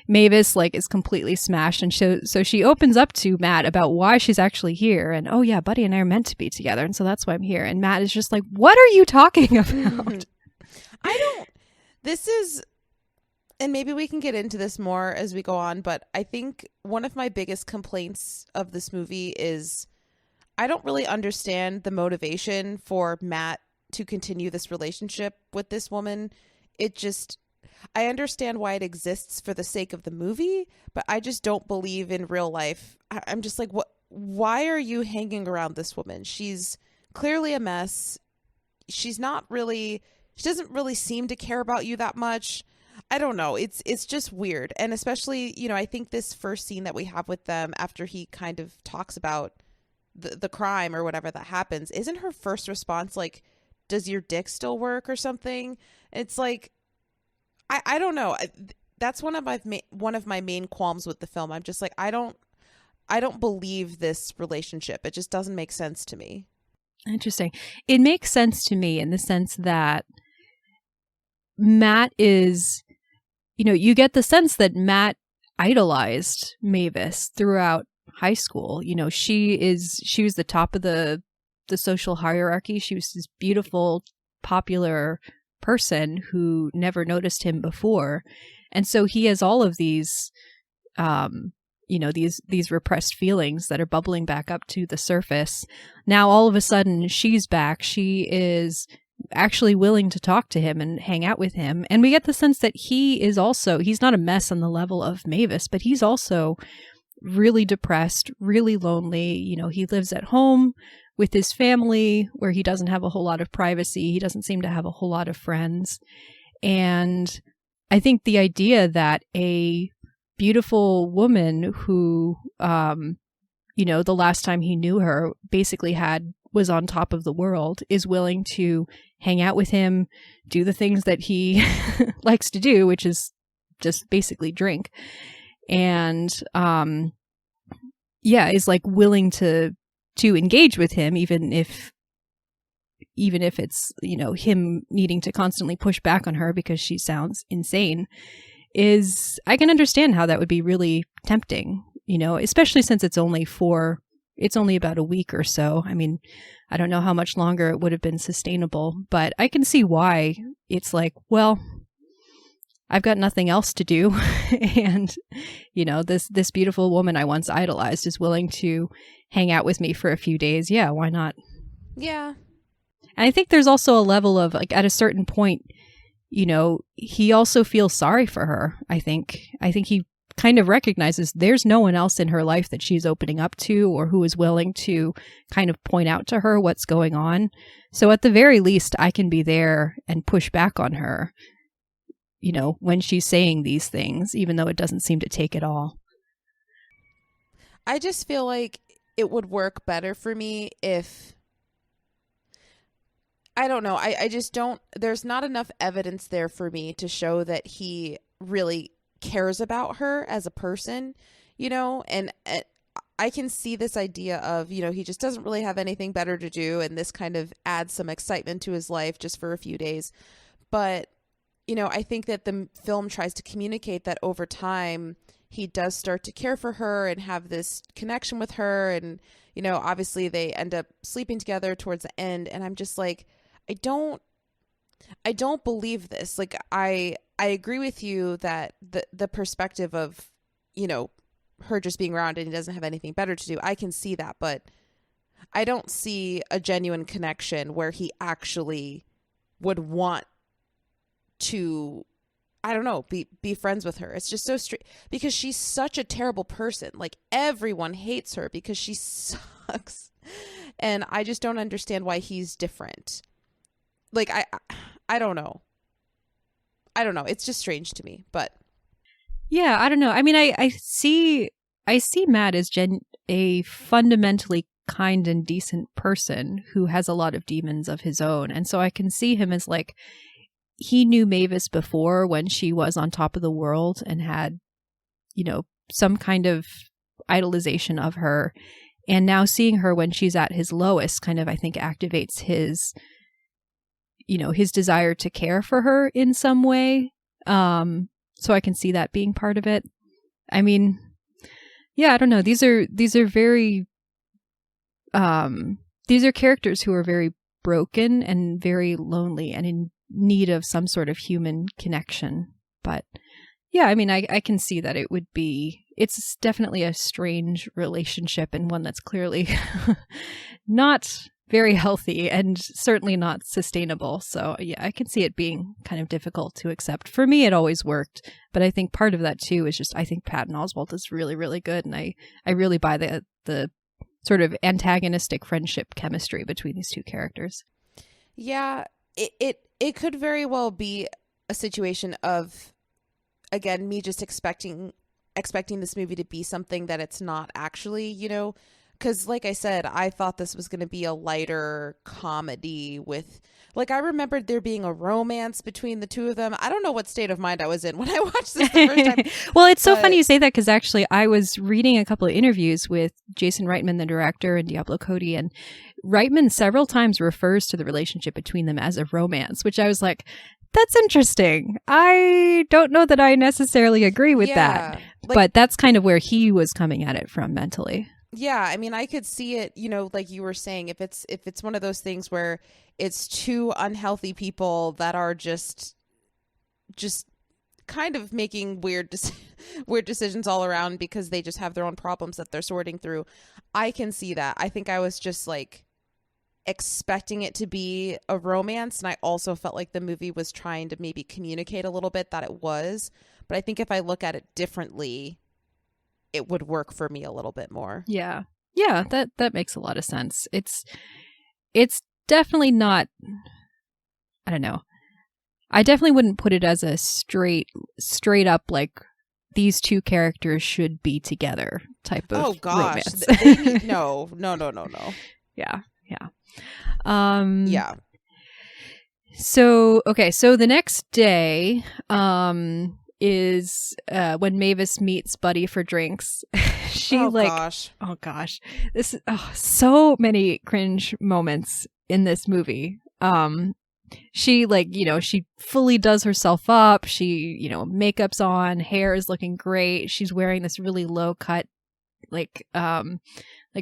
A: Mavis like is completely smashed, and so she opens up to Matt about why she's actually here, and oh yeah, Buddy and I are meant to be together, and so that's why I'm here. And Matt is just like, what are you talking about?
B: This is, and maybe we can get into this more as we go on, but I think one of my biggest complaints of this movie is I don't really understand the motivation for Matt to continue this relationship with this woman. I understand why it exists for the sake of the movie, but I just don't believe in real life. I'm just like, why are you hanging around this woman? She's clearly a mess. She doesn't really seem to care about you that much. I don't know. It's just weird. And especially, I think this first scene that we have with them after he kind of talks about the crime or whatever that happens, isn't her first response like, does your dick still work or something? It's like, I don't know. That's one of my main qualms with the film. I'm just like, I don't believe this relationship. It just doesn't make sense to me.
A: Interesting. It makes sense to me in the sense that Matt is, you get the sense that Matt idolized Mavis throughout high school. She was the top of the social hierarchy. She was this beautiful, popular person who never noticed him before. And so he has all of these, these repressed feelings that are bubbling back up to the surface. Now, all of a sudden, she's back. She is actually willing to talk to him and hang out with him. And we get the sense that he's not a mess on the level of Mavis, but he's also really depressed, really lonely. He lives at home with his family where he doesn't have a whole lot of privacy. He doesn't seem to have a whole lot of friends. And I think the idea that a beautiful woman who, the last time he knew her basically was on top of the world is willing to hang out with him, do the things that he likes to do, which is just basically drink. And, is like willing to engage with him, even if it's, him needing to constantly push back on her because she sounds insane, I can understand how that would be really tempting, especially since it's only about a week or so. I mean, I don't know how much longer it would have been sustainable, but I can see why it's like, well, I've got nothing else to do. And, this beautiful woman I once idolized is willing to hang out with me for a few days. Yeah, why not?
B: Yeah.
A: And I think there's also a level of like, at a certain point, he also feels sorry for her. I think he kind of recognizes there's no one else in her life that she's opening up to or who is willing to kind of point out to her what's going on. So at the very least, I can be there and push back on her, when she's saying these things, even though it doesn't seem to take it all.
B: I just feel like it would work better for me if, I don't know, I just don't, there's not enough evidence there for me to show that he really cares about her as a person, and I can see this idea of, he just doesn't really have anything better to do, and this kind of adds some excitement to his life just for a few days. But, I think that the film tries to communicate that over time, he does start to care for her and have this connection with her. And, obviously they end up sleeping together towards the end. And I'm just like, I don't believe this. Like, I agree with you that the perspective of, her just being around and he doesn't have anything better to do, I can see that, but I don't see a genuine connection where he actually would want to, I don't know, be friends with her. It's just so strange because she's such a terrible person. Like everyone hates her because she sucks. And I just don't understand why he's different. Like I don't know. I don't know. It's just strange to me, but
A: yeah, I don't know. I mean, I see Matt as a fundamentally kind and decent person who has a lot of demons of his own. And so I can see him as like, he knew Mavis before when she was on top of the world and had, some kind of idolization of her. And now seeing her when she's at his lowest kind of, I think, activates his desire to care for her in some way. So I can see that being part of it. I mean, yeah, I don't know. These are very, these are characters who are very broken and very lonely and in need of some sort of human connection. But yeah, I mean, I can see that it's definitely a strange relationship and one that's clearly not very healthy and certainly not sustainable. So yeah, I can see it being kind of difficult to accept. For me, it always worked. But I think part of that too is just, I think Patton Oswalt is really, really good. And I really buy the sort of antagonistic friendship chemistry between these two characters.
B: Yeah, it could very well be a situation of, again, me just expecting this movie to be something that it's not actually, because like I said, I thought this was going to be a lighter comedy with, like, I remembered there being a romance between the two of them. I don't know what state of mind I was in when I watched this the first time.
A: Well, it's so funny you say that because actually I was reading a couple of interviews with Jason Reitman, the director, and Diablo Cody, and Reitman several times refers to the relationship between them as a romance, which I was like, that's interesting. I don't know that I necessarily agree with that, but that's kind of where he was coming at it from mentally.
B: Yeah, I mean, I could see it, like you were saying, if it's one of those things where it's two unhealthy people that are just kind of making weird decisions all around because they just have their own problems that they're sorting through. I can see that. I think I was just like expecting it to be a romance, and I also felt like the movie was trying to maybe communicate a little bit that it was. But I think if I look at it differently, it would work for me a little bit more.
A: Yeah, that makes a lot of sense. It's definitely not, I don't know, I definitely wouldn't put it as a straight up like these two characters should be together type of romance.
B: No.
A: Yeah.
B: Yeah.
A: So the next day is when Mavis meets Buddy for drinks. Oh gosh. This so many cringe moments in this movie. She she fully does herself up. She, makeup's on, hair is looking great. She's wearing this really low cut,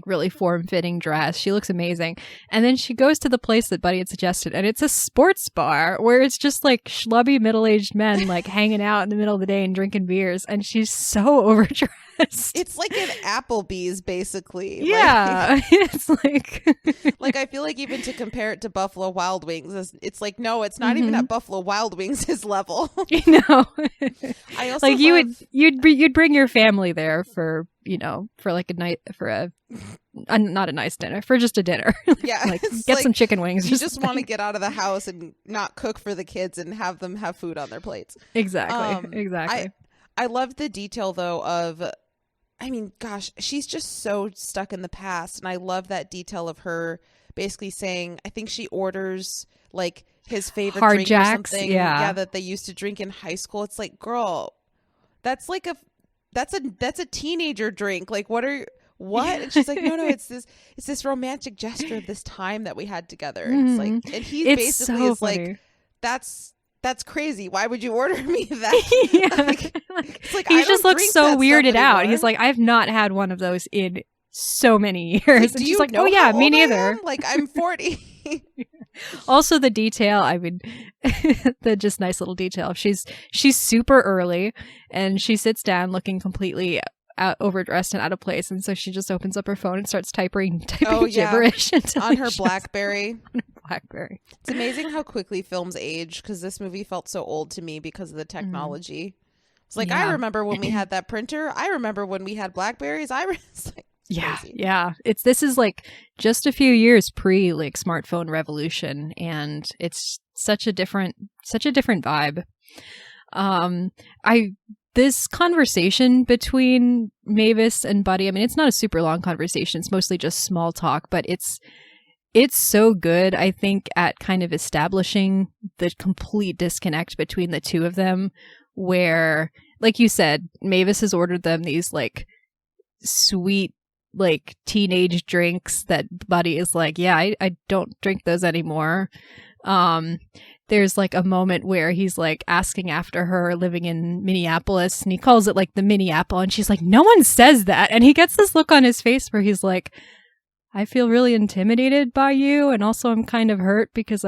A: really form-fitting dress. She looks amazing. And then she goes to the place that Buddy had suggested, and it's a sports bar where it's just like schlubby middle-aged men like hanging out in the middle of the day and drinking beers, and she's so overdressed.
B: It's like an Applebee's, basically.
A: Yeah. It's
B: like I feel like even to compare it to Buffalo Wild Wings, it's like, no, it's not even at Buffalo Wild Wings' level. I also
A: you'd bring your family there for like a night, for not a nice dinner, for just a dinner.
B: Yeah.
A: Get some chicken wings.
B: You just want to get out of the house and not cook for the kids and have them have food on their plates.
A: Exactly.
B: I love the detail though of, I mean, gosh, she's just so stuck in the past. And I love that detail of her basically saying, I think she orders like his favorite
A: Hard
B: drink
A: Jacks,
B: or something.
A: yeah,
B: that they used to drink in high school. It's like, girl, that's a teenager drink. Like, what? And she's like, no, it's this romantic gesture of this time that we had together. It's like, and he basically
A: so
B: is
A: funny.
B: like, that's crazy. Why would you order me that?
A: Yeah.
B: It's like,
A: he just looks so weirded out. He's like, I've not had one of those in so many years. And she's like, oh yeah, me neither.
B: Like, I'm 40.
A: Also the detail, I mean, the just nice little detail. She's super early and she sits down looking completely overdressed and out of place, and so she just opens up her phone and starts typing gibberish
B: on her BlackBerry.
A: BlackBerry.
B: It's amazing how quickly films age, because this movie felt so old to me because of the technology. It's like, I remember when we had that printer. I remember when we had BlackBerries. It's like, crazy.
A: Yeah. This is like just a few years pre like smartphone revolution, and it's such a different vibe. This conversation between Mavis and Buddy, I mean, it's not a super long conversation. It's mostly just small talk, but it's so good, I think, at kind of establishing the complete disconnect between the two of them, where, like you said, Mavis has ordered them these like sweet like teenage drinks that Buddy is like, yeah, I don't drink those anymore. There's like a moment where he's like asking after her living in Minneapolis, and he calls it like the Minneapolis, and she's like, no one says that. And he gets this look on his face where he's like, I feel really intimidated by you, and also I'm kind of hurt because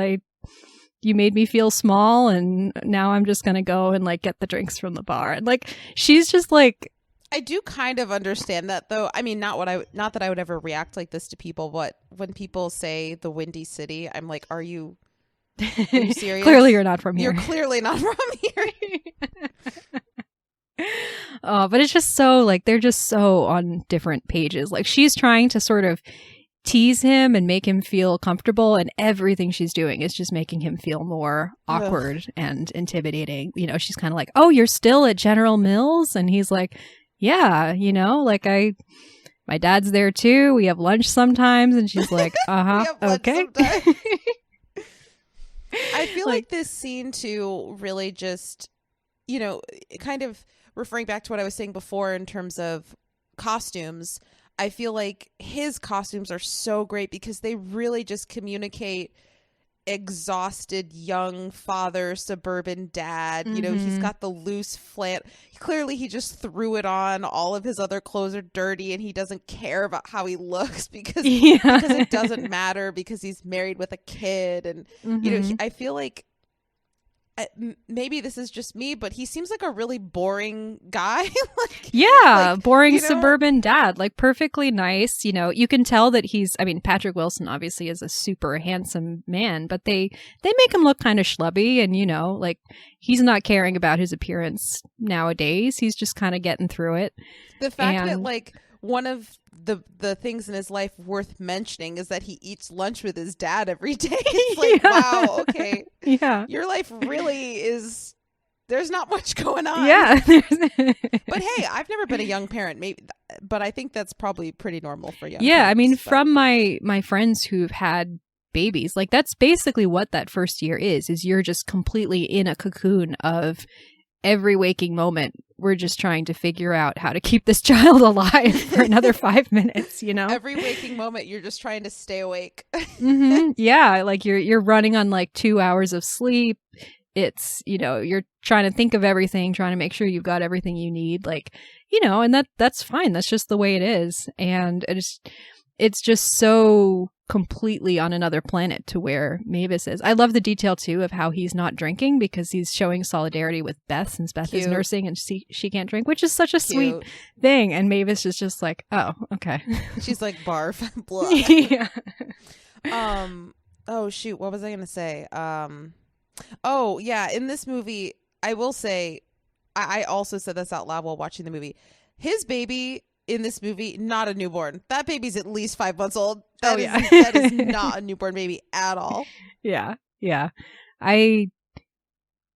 A: you made me feel small, and now I'm just gonna go and like get the drinks from the bar. And like she's just like,
B: I do kind of understand that, though. I mean, not that I would ever react like this to people, but when people say the Windy City, I'm like, are you serious?
A: Clearly you're not from here.
B: You're clearly not from here.
A: Oh, but it's just so like they're just so on different pages. Like she's trying to sort of tease him and make him feel comfortable, and everything she's doing is just making him feel more awkward and intimidating. You know, she's kind of like, oh, you're still at General Mills? And he's like, yeah, you know, like my dad's there too. We have lunch sometimes. And she's like, okay.
B: I feel like this scene too really just, you know, kind of referring back to what I was saying before in terms of costumes. I feel like his costumes are so great because they really just communicate exhausted young father, suburban dad. You know, he's got the loose clearly he just threw it on. All of his other clothes are dirty and he doesn't care about how he looks because it doesn't matter, because he's married with a kid. And you know, I feel like maybe this is just me, but he seems like a really boring guy.
A: Boring suburban dad, like perfectly nice. You know, you can tell that Patrick Wilson obviously is a super handsome man, but they make him look kind of schlubby, and you know, like he's not caring about his appearance nowadays. He's just kind of getting through it.
B: The fact that like one of the things in his life worth mentioning is that he eats lunch with his dad every day. It's like, wow, okay.
A: Yeah.
B: Your life really is, there's not much going on.
A: Yeah.
B: But hey, I've never been a young parent, but I think that's probably pretty normal for young parents.
A: I mean, from my friends who've had babies, like that's basically what that first year is you're just completely in a cocoon of every waking moment. We're just trying to figure out how to keep this child alive for another 5 minutes, you know?
B: Every waking moment, you're just trying to stay awake.
A: Yeah, like you're running on like 2 hours of sleep. It's, you know, you're trying to think of everything, trying to make sure you've got everything you need. Like, you know, and that's fine. That's just the way it is. And it's just so completely on another planet to where Mavis is. I love the detail too of how he's not drinking because he's showing solidarity with Beth, since Beth is nursing and she can't drink, which is such a sweet thing. And Mavis is just like, oh, okay.
B: She's like, barf, blood.
A: Yeah.
B: Oh shoot, what was I gonna say? Oh yeah, in this movie, I will say, I also said this out loud while watching the movie. His baby in this movie, not a newborn. That baby's at least 5 months old. That is not a newborn baby at all.
A: Yeah. I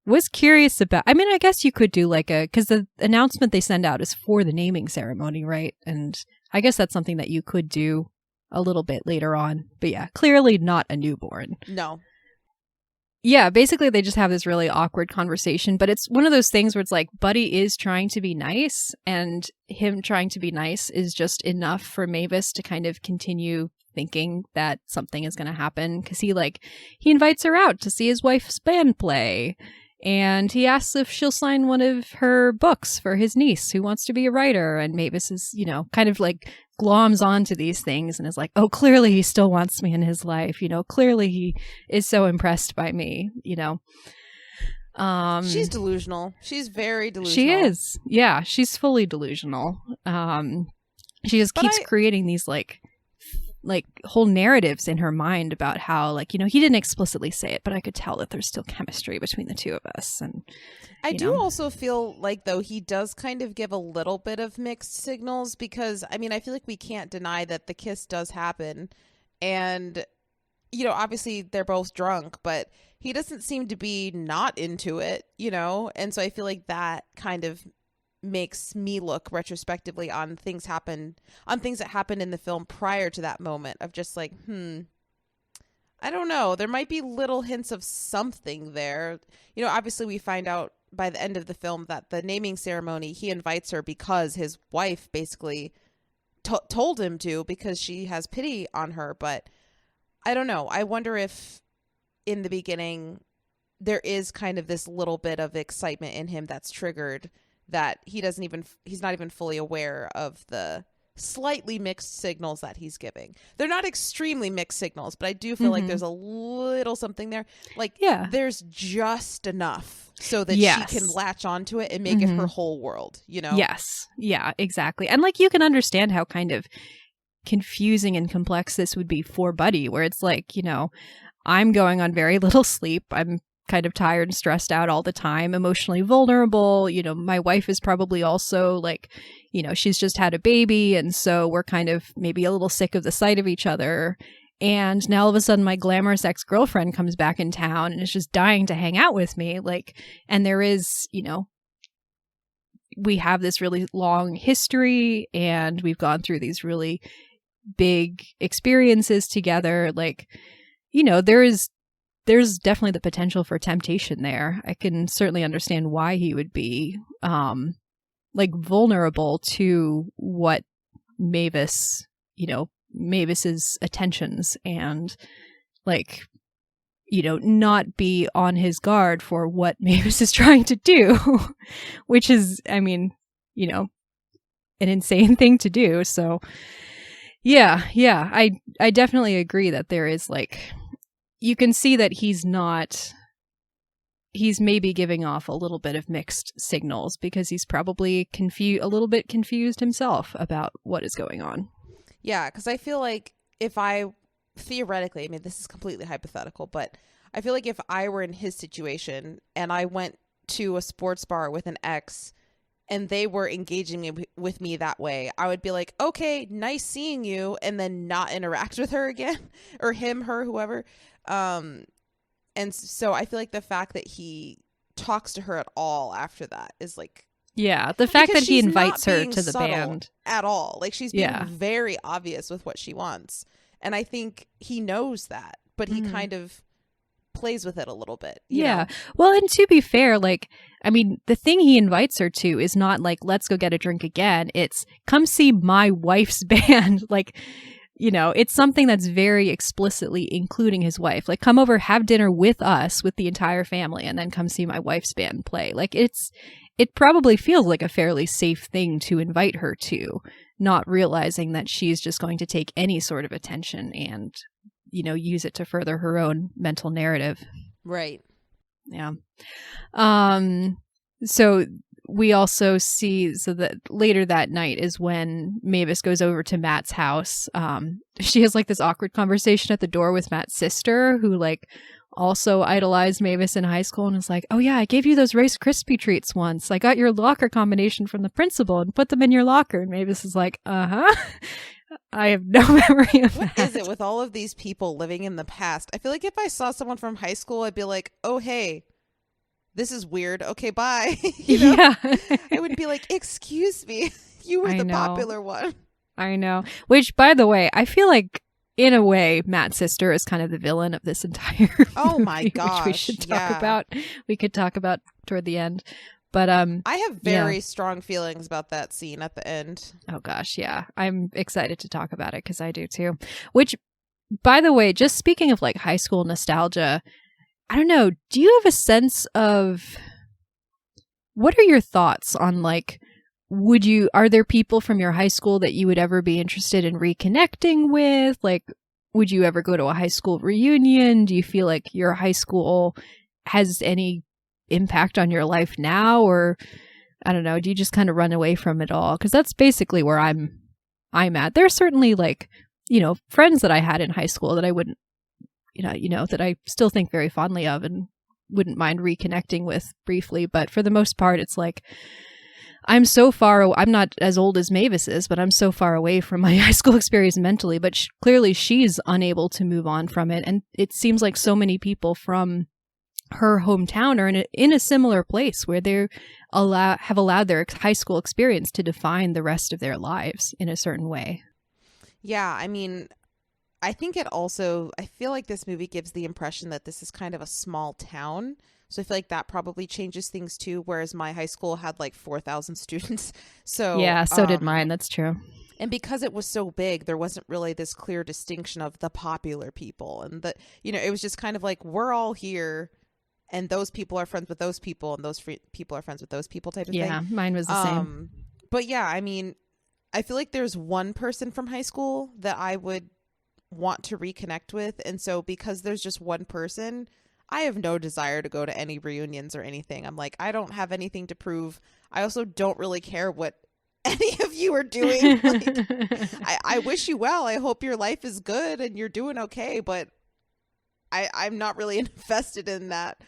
A: was curious about, I mean, I guess you could do like because the announcement they send out is for the naming ceremony, right? And I guess that's something that you could do a little bit later on. But yeah, clearly not a newborn.
B: No.
A: Yeah, basically they just have this really awkward conversation, but it's one of those things where it's like Buddy is trying to be nice, and him trying to be nice is just enough for Mavis to kind of continue thinking that something is going to happen, because he invites her out to see his wife's band play, and he asks if she'll sign one of her books for his niece who wants to be a writer, and Mavis is, you know, kind of like gloms onto these things and is like, oh, clearly he still wants me in his life, you know, clearly he is so impressed by me, you know.
B: She's delusional. She's very delusional.
A: She is. Yeah, she's fully delusional. She just keeps creating these like whole narratives in her mind about how, like, you know, he didn't explicitly say it, but I could tell that there's still chemistry between the two of us. And
B: I do also feel like, though, he does kind of give a little bit of mixed signals, because I mean, I feel like we can't deny that the kiss does happen, and you know, obviously they're both drunk, but he doesn't seem to be not into it, you know? And so I feel like that kind of makes me look retrospectively on things that happened in the film prior to that moment of just like, I don't know. There might be little hints of something there. You know, obviously we find out by the end of the film that the naming ceremony, he invites her because his wife basically told him to, because she has pity on her. But I don't know. I wonder if in the beginning there is kind of this little bit of excitement in him that's triggered, that he's not even fully aware of the slightly mixed signals that he's giving. They're not extremely mixed signals, but I do feel like there's a little something there. Like, there's just enough so that she can latch onto it and make it her whole world, you know?
A: Yes. Yeah, exactly. And like, you can understand how kind of confusing and complex this would be for Buddy, where it's like, you know, I'm going on very little sleep. I'm kind of tired and stressed out all the time, emotionally vulnerable. You know, my wife is probably also like, you know, she's just had a baby, and so we're kind of maybe a little sick of the sight of each other. And now all of a sudden my glamorous ex-girlfriend comes back in town and is just dying to hang out with me. Like, and there is, you know, we have this really long history and we've gone through these really big experiences together. Like, you know, there's definitely the potential for temptation there. I can certainly understand why he would be like vulnerable to what Mavis, you know, Mavis's attentions, and like, you know, not be on his guard for what Mavis is trying to do, which is, I mean, you know, an insane thing to do. So yeah, I definitely agree that there is like, you can see that he's maybe giving off a little bit of mixed signals, because he's probably a little bit confused himself about what is going on.
B: Yeah, because I feel like theoretically, I mean, this is completely hypothetical, but I feel like if I were in his situation and I went to a sports bar with an ex and they were engaging with me that way, I would be like, okay, nice seeing you, and then not interact with her again, or him, her, whoever. And so I feel like the fact that he talks to her at all after that is like,
A: yeah, the fact that he invites her to the band
B: at all, like she's being very obvious with what she wants, and I think he knows that, but he kind of plays with it a little bit. You know?
A: Well, and to be fair, like, I mean, the thing he invites her to is not like, let's go get a drink again. It's come see my wife's band. Like, you know, it's something that's very explicitly including his wife. Like, come over, have dinner with us, with the entire family, and then come see my wife's band play. Like, it probably feels like a fairly safe thing to invite her to, not realizing that she's just going to take any sort of attention and, you know, use it to further her own mental narrative.
B: Right.
A: Yeah. So we also see, so that later that night is when Mavis goes over to Matt's house. She has like this awkward conversation at the door with Matt's sister, who like also idolized Mavis in high school, and is like, oh yeah, I gave you those Rice Krispie treats once. I got your locker combination from the principal and put them in your locker. And Mavis is like, uh-huh. I have no memory of that.
B: What is it with all of these people living in the past? I feel like if I saw someone from high school, I'd be like, oh, hey, this is weird. Okay, bye. You know? Yeah. I would be like, excuse me, you were the popular one. I
A: know. Which, by the way, I feel like in a way, Matt's sister is kind of the villain of this entire movie,
B: my gosh,
A: which we should talk about. We could talk about toward the end. But
B: I have very strong feelings about that scene at the end.
A: Oh gosh, yeah. I'm excited to talk about it because I do too. Which, by the way, just speaking of like high school nostalgia, I don't know, do you have a sense of, what are your thoughts on like, are there people from your high school that you would ever be interested in reconnecting with? Like, would you ever go to a high school reunion? Do you feel like your high school has any impact on your life now? Or I don't know, do you just kind of run away from it all? Because that's basically where I'm at. There's certainly like, you know, friends that I had in high school that I wouldn't, that I still think very fondly of and wouldn't mind reconnecting with briefly. But for the most part, it's like, I'm not as old as Mavis is, but I'm so far away from my high school experience mentally, but clearly she's unable to move on from it. And it seems like so many people from her hometown are in a similar place where they have allowed their high school experience to define the rest of their lives in a certain way.
B: Yeah, I mean, I think I feel like this movie gives the impression that this is kind of a small town. So I feel like that probably changes things too, whereas my high school had like 4,000 students. So
A: yeah, so did mine. That's true.
B: And because it was so big, there wasn't really this clear distinction of the popular people. And it was just kind of like, we're all here and those people are friends with those people and those people are friends with those people type of thing.
A: Yeah, mine was the same.
B: But yeah, I mean, I feel like there's one person from high school that I would want to reconnect with. And so because there's just one person, I have no desire to go to any reunions or anything. I'm like, I don't have anything to prove. I also don't really care what any of you are doing. Like, I wish you well. I hope your life is good and you're doing okay, but I'm not really invested in that.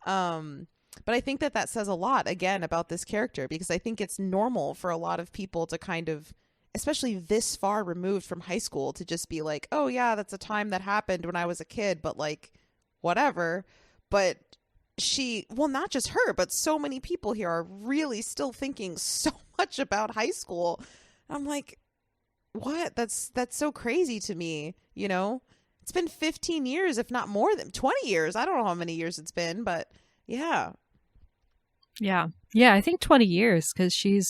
B: But I think that says a lot, again, about this character, because I think it's normal for a lot of people to kind of, especially this far removed from high school, to just be like, oh yeah, that's a time that happened when I was a kid, but like, whatever. But not just her, but so many people here are really still thinking so much about high school. I'm like, what? That's so crazy to me. It's been 15 years, if not more than 20 years. I don't know how many years it's been, but yeah.
A: Yeah. Yeah. I think 20 years, because she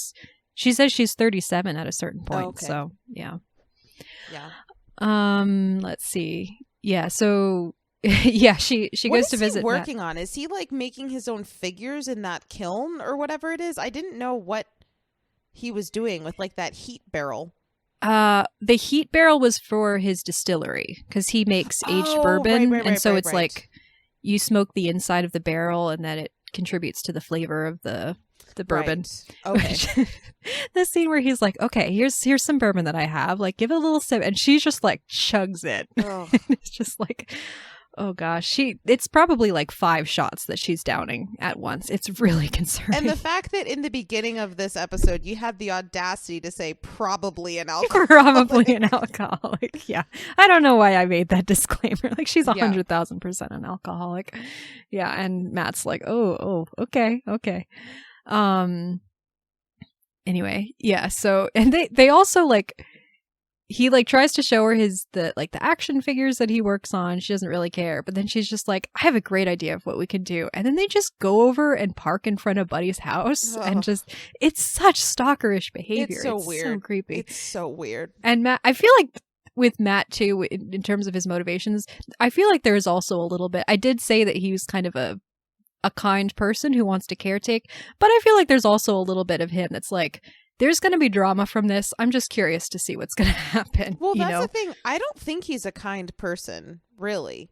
A: says she's 37 at a certain point.
B: Oh, okay.
A: So yeah.
B: Yeah.
A: Let's see. Yeah. So yeah, she goes to visit.
B: What is he working on? Is he like making his own figures in that kiln or whatever it is? I didn't know what he was doing with like that heat barrel.
A: The heat barrel was for his distillery because he makes aged bourbon, it's like you smoke the inside of the barrel and then it contributes to the flavor of the bourbon.
B: Right. Okay.
A: The scene where he's like, okay, here's some bourbon that I have, like give it a little sip, and she just like chugs it. It's just like, oh gosh, it's probably like 5 shots that she's downing at once. It's really concerning.
B: And the fact that in the beginning of this episode you had the audacity to say probably an alcoholic.
A: Probably an alcoholic. Yeah, I don't know why I made that disclaimer. Like, she's 100,000% an alcoholic. Yeah, and Matt's like, oh, okay. Anyway, yeah. So, and they also like. He like tries to show her the action figures that he works on. She doesn't really care, but then she's just like, I have a great idea of what we could do. And then they just go over and park in front of Buddy's house and it's such stalkerish behavior.
B: It's so weird.
A: So creepy.
B: It's so weird.
A: And Matt, I feel like with Matt too, in terms of his motivations, I feel like there's also a little bit, I did say that he was kind of a kind person who wants to caretake, but I feel like there's also a little bit of him that's like, there's going to be drama from this. I'm just curious to see what's going to happen.
B: Well, that's the thing. I don't think he's a kind person, really.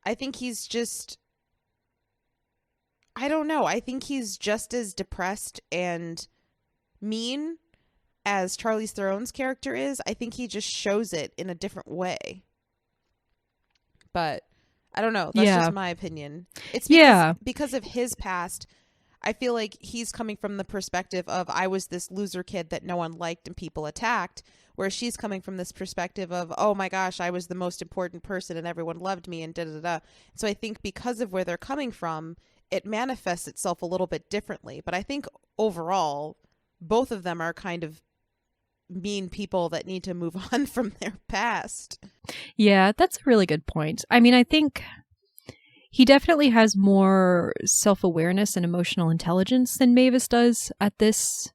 B: I think he's just, I don't know. I think he's just as depressed and mean as Charlize Theron's character is. I think he just shows it in a different way. But I don't know. That's just my opinion. It's because of his past. I feel like he's coming from the perspective of, I was this loser kid that no one liked and people attacked, where she's coming from this perspective of, oh my gosh, I was the most important person and everyone loved me and da-da-da. So I think because of where they're coming from, it manifests itself a little bit differently. But I think overall, both of them are kind of mean people that need to move on from their past.
A: Yeah, that's a really good point. I mean, I think he definitely has more self-awareness and emotional intelligence than Mavis does at this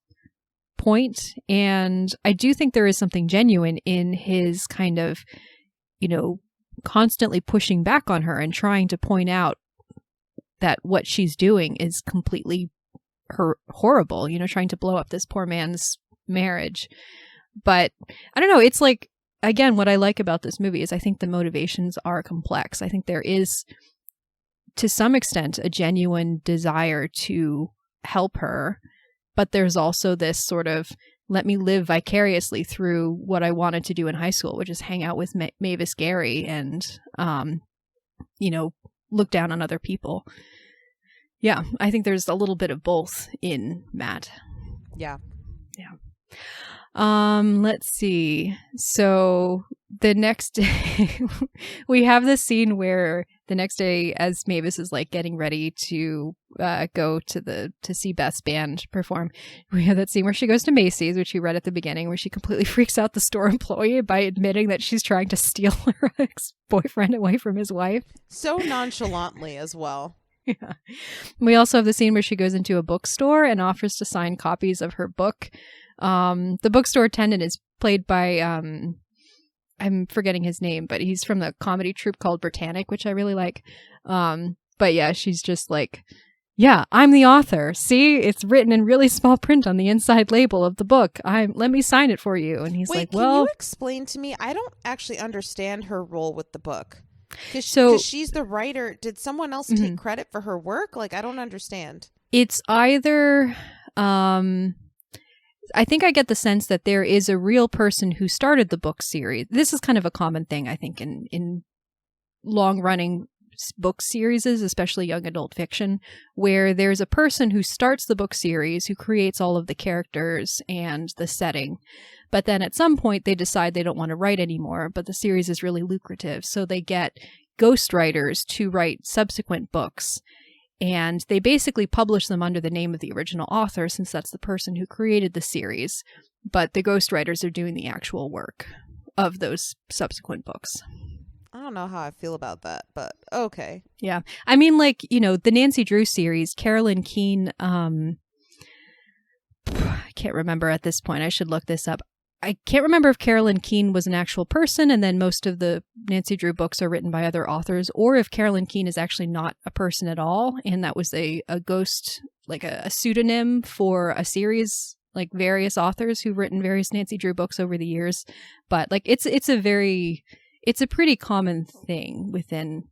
A: point. And I do think there is something genuine in his kind of, constantly pushing back on her and trying to point out that what she's doing is completely horrible, trying to blow up this poor man's marriage. But I don't know. It's like, again, what I like about this movie is I think the motivations are complex. I think there is to some extent, a genuine desire to help her. But there's also this sort of, let me live vicariously through what I wanted to do in high school, which is hang out with Mavis Gary and, look down on other people. Yeah, I think there's a little bit of both in Matt.
B: Yeah.
A: Let's see. So the next day, we have this scene where the next day, as Mavis is like getting ready to go to see Beth's band perform, we have that scene where she goes to Macy's, which you read at the beginning, where she completely freaks out the store employee by admitting that she's trying to steal her ex-boyfriend away from his wife.
B: So nonchalantly as well.
A: Yeah. We also have the scene where she goes into a bookstore and offers to sign copies of her book. The bookstore attendant is played by, I'm forgetting his name, but he's from the comedy troupe called Britannic, which I really like. But yeah, she's just like, yeah, I'm the author. See, it's written in really small print on the inside label of the book. Let me sign it for you. And he's like, well,
B: can you explain to me? I don't actually understand her role with the book. Because she's the writer. Did someone else take credit for her work? Like, I don't understand.
A: It's either, I think I get the sense that there is a real person who started the book series. This is kind of a common thing, I think, in long-running book series, especially young adult fiction, where there's a person who starts the book series, who creates all of the characters and the setting. But then at some point they decide they don't want to write anymore, but the series is really lucrative. So they get ghostwriters to write subsequent books. And they basically publish them under the name of the original author, since that's the person who created the series. But the ghostwriters are doing the actual work of those subsequent books.
B: I don't know how I feel about that, but okay.
A: Yeah. I mean, like, the Nancy Drew series, Carolyn Keene, I can't remember at this point. I should look this up. I can't remember if Carolyn Keene was an actual person and then most of the Nancy Drew books are written by other authors, or if Carolyn Keene is actually not a person at all and that was a ghost, like a pseudonym for a series, like various authors who've written various Nancy Drew books over the years. But like it's a pretty common thing within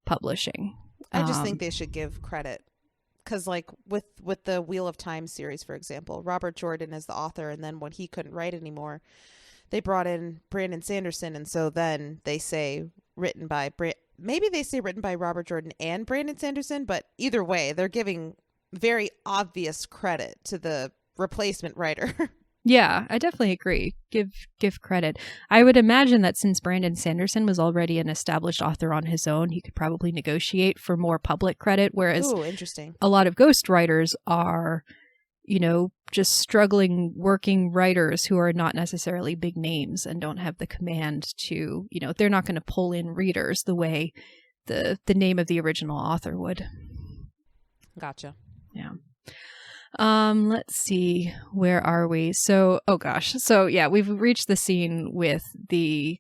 A: publishing.
B: I just think they should give credit. Because, like, with the Wheel of Time series, for example, Robert Jordan is the author, and then when he couldn't write anymore, they brought in Brandon Sanderson, and so then they say written by maybe they say written by Robert Jordan and Brandon Sanderson, but either way, they're giving very obvious credit to the replacement writer.
A: Yeah, I definitely agree. Give credit. I would imagine that since Brandon Sanderson was already an established author on his own, he could probably negotiate for more public credit, whereas
B: interesting.
A: A lot of ghost writers are, just struggling working writers who are not necessarily big names and don't have the command to, they're not going to pull in readers the way the name of the original author would.
B: Gotcha.
A: Yeah. Let's see, where are we? So, oh gosh. So yeah, we've reached the scene where she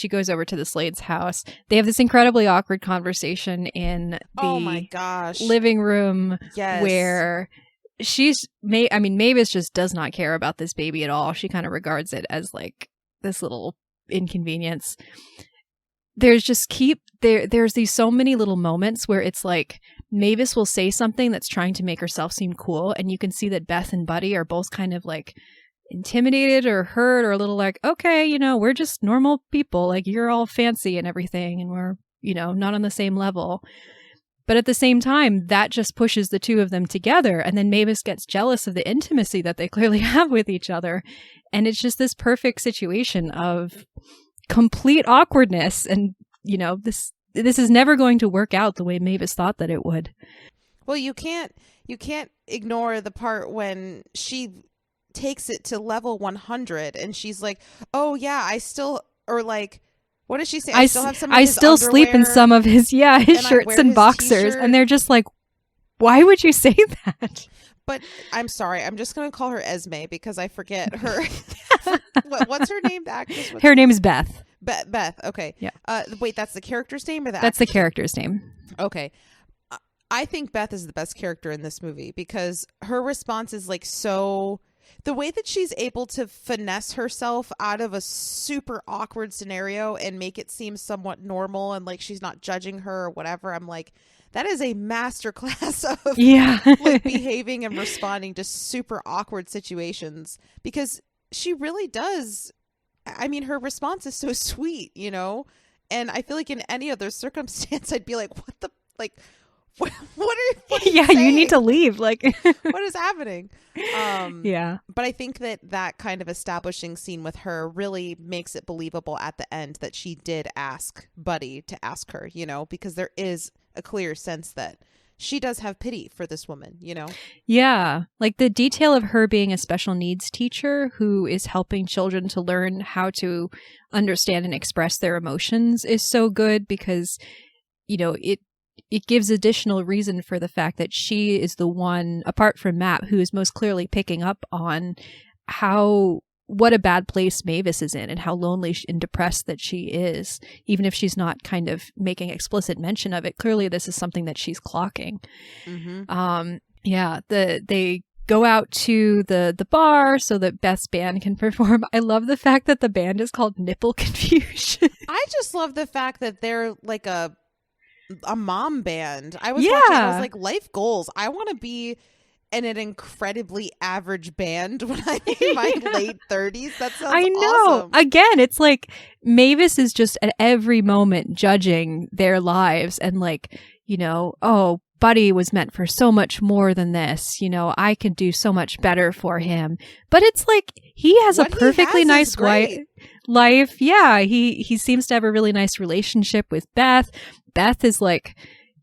A: goes over to the Slade's house. They have this incredibly awkward conversation in the living room.
B: Yes.
A: Where Mavis just does not care about this baby at all. She kind of regards it as like this little inconvenience. There's these so many little moments where it's like Mavis will say something that's trying to make herself seem cool, and you can see that Beth and Buddy are both kind of like intimidated or hurt or a little like, okay, we're just normal people, like you're all fancy and everything and we're, not on the same level. But at the same time, that just pushes the two of them together, and then Mavis gets jealous of the intimacy that they clearly have with each other, and it's just this perfect situation of complete awkwardness, and this is never going to work out the way Mavis thought that it would.
B: Well, you can't ignore the part when she takes it to level 100 and she's like, oh yeah, what does she say? I still have some of his
A: still
B: underwear,
A: sleep in some of his shirts and boxers t-shirt. And they're just like, why would you say that?
B: But I'm sorry, I'm just going to call her Esme because I forget her. What's her name? The actress?
A: Her name is Beth.
B: Beth. Okay.
A: Yeah.
B: Wait, that's the character's name or
A: that's the character's name?
B: Okay. I think Beth is the best character in this movie because her response is like so. the way that she's able to finesse herself out of a super awkward scenario and make it seem somewhat normal and like she's not judging her or whatever. I'm like, that is a masterclass of like behaving and responding to super awkward situations, because she really does. I mean, her response is so sweet, you know, and I feel like in any other circumstance, I'd be like, what the, like, what are you saying?
A: You need to leave. Like,
B: what is happening? But I think that kind of establishing scene with her really makes it believable at the end that she did ask Buddy to ask her, you know, because there is a clear sense that she does have pity for this woman, you know?
A: Yeah. Like the detail of her being a special needs teacher who is helping children to learn how to understand and express their emotions is so good, because, you know, it gives additional reason for the fact that she is the one, apart from Matt, who is most clearly picking up on what a bad place Mavis is in and how lonely and depressed that she is. Even if she's not kind of making explicit mention of it, clearly this is something that she's clocking. Mm-hmm. They go out to the bar so that Beth's band can perform. I love the fact that the band is called Nipple Confusion.
B: I just love the fact that they're like a mom band. I was watching, I was like, life goals. I want to be in an incredibly average band when I'm in my late 30s. That sounds awesome.
A: Again, it's like Mavis is just at every moment judging their lives and like, you know, oh, Buddy was meant for so much more than this. You know, I could do so much better for him. But it's like he has a perfectly nice life. Yeah, he seems to have a really nice relationship with Beth. Beth is like,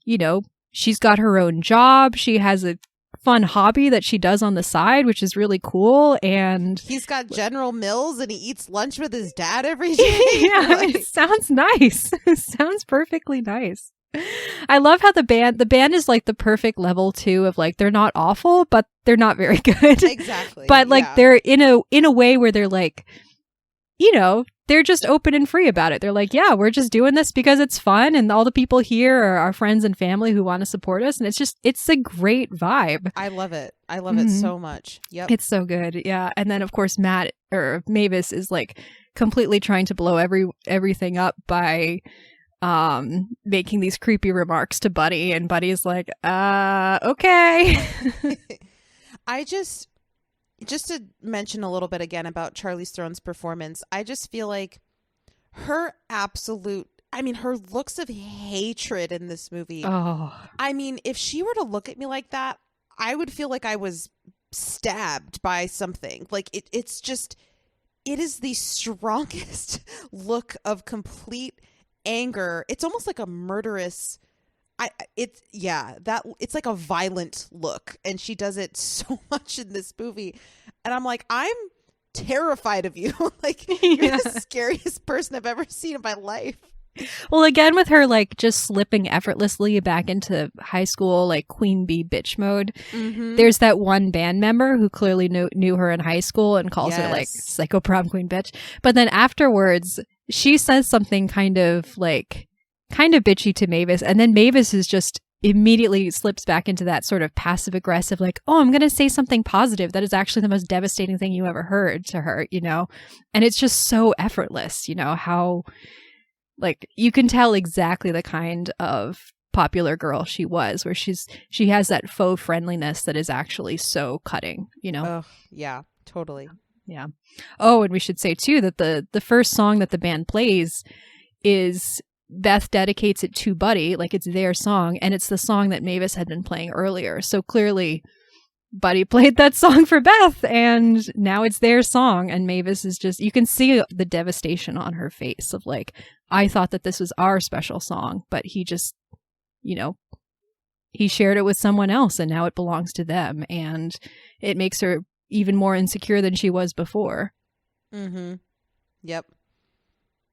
A: you know, she's got her own job. She has a fun hobby that she does on the side, which is really cool. And
B: he's got General Mills and he eats lunch with his dad every day.
A: It sounds nice. It sounds perfectly nice. I love how the band is like the perfect level too of like, they're not awful, but they're not very good.
B: Exactly.
A: But like they're in a way where they're like, you know, they're just open and free about it. They're like, yeah, we're just doing this because it's fun. And all the people here are our friends and family who want to support us. And it's a great vibe.
B: I love it. I love it so much. Yep.
A: It's so good. Yeah. And then of course, Mavis is like completely trying to blow everything up by making these creepy remarks to Buddy. And Buddy's like, okay.
B: Just to mention a little bit again about Charlize Theron's performance, I just feel like her looks of hatred in this movie.
A: Oh.
B: I mean, if she were to look at me like that, I would feel like I was stabbed by something. Like it is the strongest look of complete anger. It's almost like a murderous it's like a violent look, and she does it so much in this movie, and I'm like, I'm terrified of you. Like, you're the scariest person I've ever seen in my life.
A: Well, again, with her like just slipping effortlessly back into high school, like queen bee bitch mode. Mm-hmm. There's that one band member who clearly knew her in high school and calls her like psycho prom queen bitch. But then afterwards, she says something kind of bitchy to Mavis, and then Mavis is just immediately slips back into that sort of passive aggressive, like, oh, I'm going to say something positive that is actually the most devastating thing you ever heard to her, you know? And it's just so effortless, you know, how like you can tell exactly the kind of popular girl she was, where she has that faux friendliness that is actually so cutting, you know?
B: Oh, yeah, totally.
A: Yeah. Oh, and we should say too that the first song that the band plays is Beth dedicates it to Buddy, like it's their song, and it's the song that Mavis had been playing earlier. So clearly Buddy played that song for Beth, and now it's their song, and Mavis is just, you can see the devastation on her face of like, I thought that this was our special song, but he just, you know, he shared it with someone else, and now it belongs to them, and it makes her even more insecure than she was before.
B: Mm-hmm. Yep.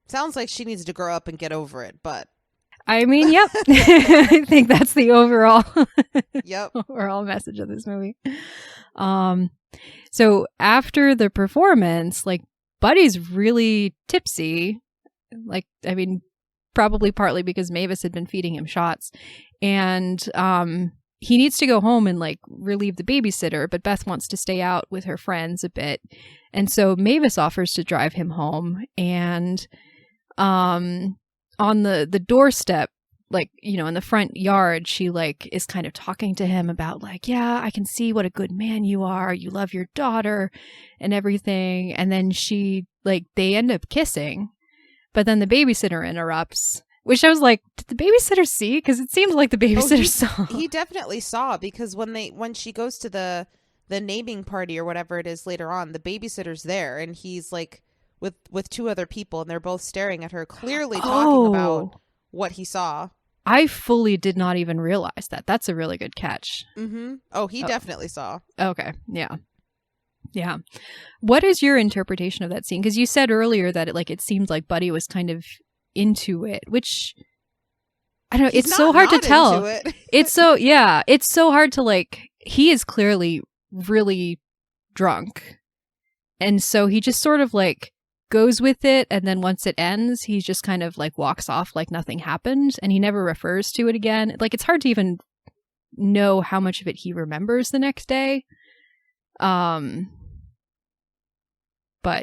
B: Sounds like she needs to grow up and get over it, but
A: I mean, yep. I think that's the overall overall message of this movie. So after the performance, like Buddy's really tipsy. Like, I mean, probably partly because Mavis had been feeding him shots. And he needs to go home and like relieve the babysitter, but Beth wants to stay out with her friends a bit. And so Mavis offers to drive him home, and on the doorstep, like, you know, in the front yard, she like is kind of talking to him about like, yeah, I can see what a good man you are. You love your daughter and everything. And then they end up kissing, but then the babysitter interrupts, which I was like, did the babysitter see? Because it seems like the babysitter saw.
B: He definitely saw, because when she goes to the naming party or whatever it is later on, the babysitter's there, and he's like with two other people, and they're both staring at her, clearly talking about what he saw.
A: I fully did not even realize that. That's a really good catch.
B: Mm-hmm. Oh, he definitely saw.
A: Okay. Yeah. Yeah. What is your interpretation of that scene? Because you said earlier that it seemed like Buddy was kind of into it, which I don't know. It's so hard to tell. It's so hard to like, he is clearly really drunk. And so he just sort of like goes with it, and then once it ends, he just kind of like walks off like nothing happened, and he never refers to it again. Like, it's hard to even know how much of it he remembers the next day. But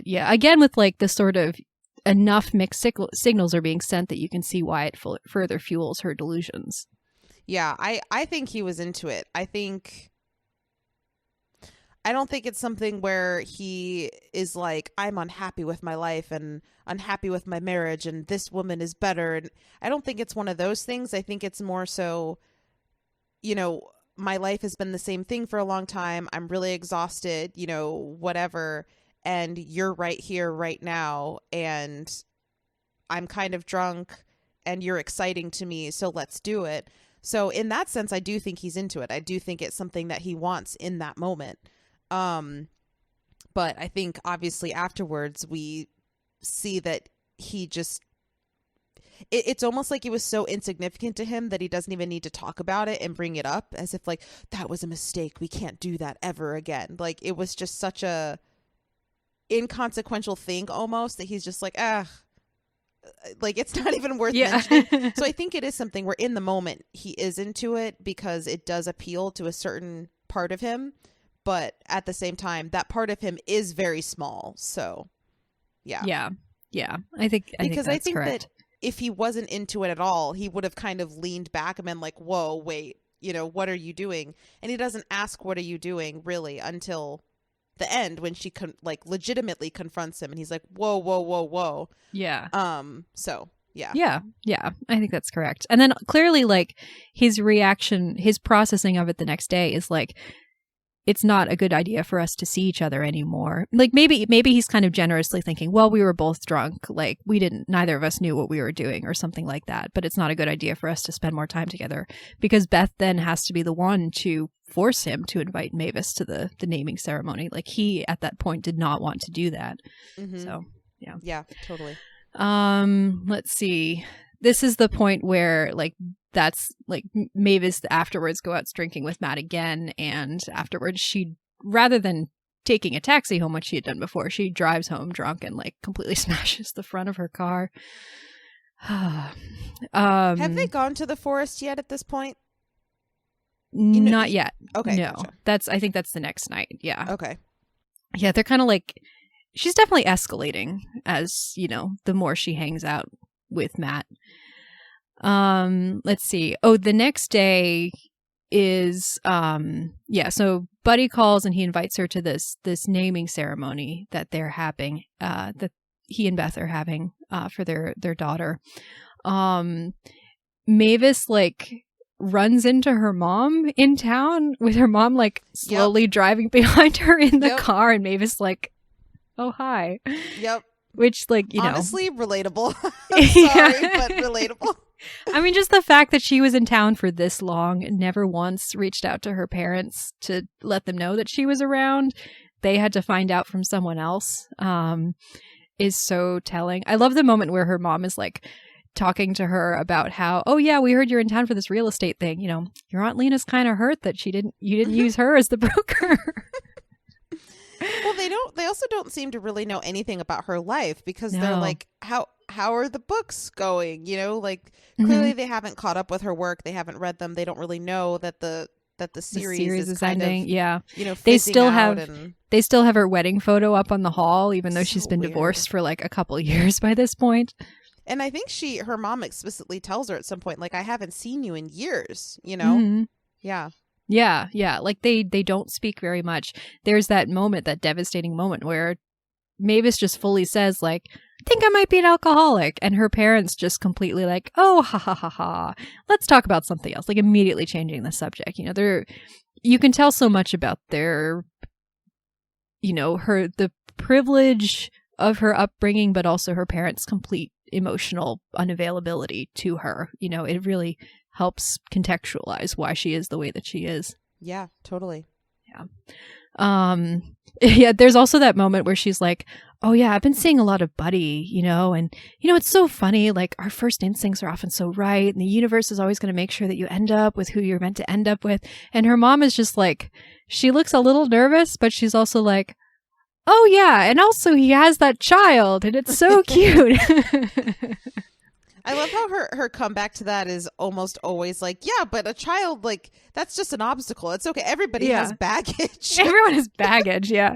A: yeah, again, with like the sort of enough mixed signals are being sent that you can see why it further fuels her delusions.
B: Yeah, I think he was into it. I don't think it's something where he is like, I'm unhappy with my life and unhappy with my marriage and this woman is better. And I don't think it's one of those things. I think it's more so, you know, my life has been the same thing for a long time. I'm really exhausted, you know, whatever. And you're right here, right now. And I'm kind of drunk and you're exciting to me. So let's do it. So in that sense, I do think he's into it. I do think it's something that he wants in that moment. But I think obviously afterwards we see that he just, it's almost like it was so insignificant to him that he doesn't even need to talk about it and bring it up, as if like, that was a mistake. We can't do that ever again. Like, it was just such a inconsequential thing almost, that he's just like, like, it's not even worth mentioning. So I think it is something where in the moment he is into it because it does appeal to a certain part of him. But at the same time, that part of him is very small. So, yeah. Yeah. I think that's correct. That if he wasn't into it at all, he would have kind of leaned back and been like, whoa, wait, you know, what are you doing? And he doesn't ask, what are you doing, really, until the end, when she legitimately confronts him and he's like, whoa, whoa, whoa, whoa.
A: Yeah.
B: So, yeah.
A: Yeah. I think that's correct. And then clearly, like, his reaction, his processing of it the next day is like, it's not a good idea for us to see each other anymore. Like, maybe he's kind of generously thinking, well, we were both drunk. Like, neither of us knew what we were doing or something like that. But it's not a good idea for us to spend more time together, because Beth then has to be the one to force him to invite Mavis to the naming ceremony. Like, he at that point did not want to do that. Mm-hmm. So, yeah.
B: Yeah, totally.
A: Let's see. This is the point where like, that's like Mavis afterwards go out drinking with Matt again, and afterwards she, rather than taking a taxi home, which she had done before, she drives home drunk and like completely smashes the front of her car.
B: Have they gone to the forest yet at this point?
A: Not yet.
B: Okay.
A: No,
B: gotcha.
A: I think that's the next night. Yeah.
B: Okay.
A: Yeah, they're kind of like, she's definitely escalating as, you know, the more she hangs out with Matt. Let's see. Oh, the next day is so Buddy calls and he invites her to this naming ceremony that they're having, that he and Beth are having for their daughter. Mavis like runs into her mom in town, with her mom like slowly driving behind her in the car, and Mavis like, oh, hi.
B: Yep.
A: Which, like, you
B: honestly, relatable. I'm sorry, but relatable.
A: I mean, just the fact that she was in town for this long and never once reached out to her parents to let them know that she was around. They had to find out from someone else, is so telling. I love the moment where her mom is like talking to her about how, oh yeah, we heard you're in town for this real estate thing. You know, your Aunt Lena's kind of hurt that you didn't use her as the broker.
B: Well, they also don't seem to really know anything about her life, because they're like, how are the books going? You know, like, clearly they haven't caught up with her work. They haven't read them. They don't really know that that the series is kind
A: ending.
B: of,
A: Yeah.
B: they still have
A: her wedding photo up on the hall, even though she's been divorced for like a couple of years by this point.
B: And I think her mom explicitly tells her at some point, like, I haven't seen you in years, Mm-hmm. Yeah.
A: Yeah. Like they don't speak very much. There's that moment, that devastating moment where Mavis just fully says, like, I think I might be an alcoholic. And her parents just completely like, oh, ha, ha, ha, ha. Let's talk about something else. Like immediately changing the subject. You can tell so much about their, the privilege of her upbringing, but also her parents' complete emotional unavailability to her. It really helps contextualize why she is the way that she is.
B: Yeah, totally.
A: Yeah. Yeah, there's also that moment where she's like, oh yeah, I've been seeing a lot of Buddy, and it's so funny, like our first instincts are often so right, and the universe is always going to make sure that you end up with who you're meant to end up with. And her mom is just like, she looks a little nervous, but she's also like, oh yeah, and also he has that child, and it's so cute.
B: I love how her comeback to that is almost always like, yeah, but a child, like, that's just an obstacle. It's okay. Everybody has baggage.
A: Everyone has baggage, yeah.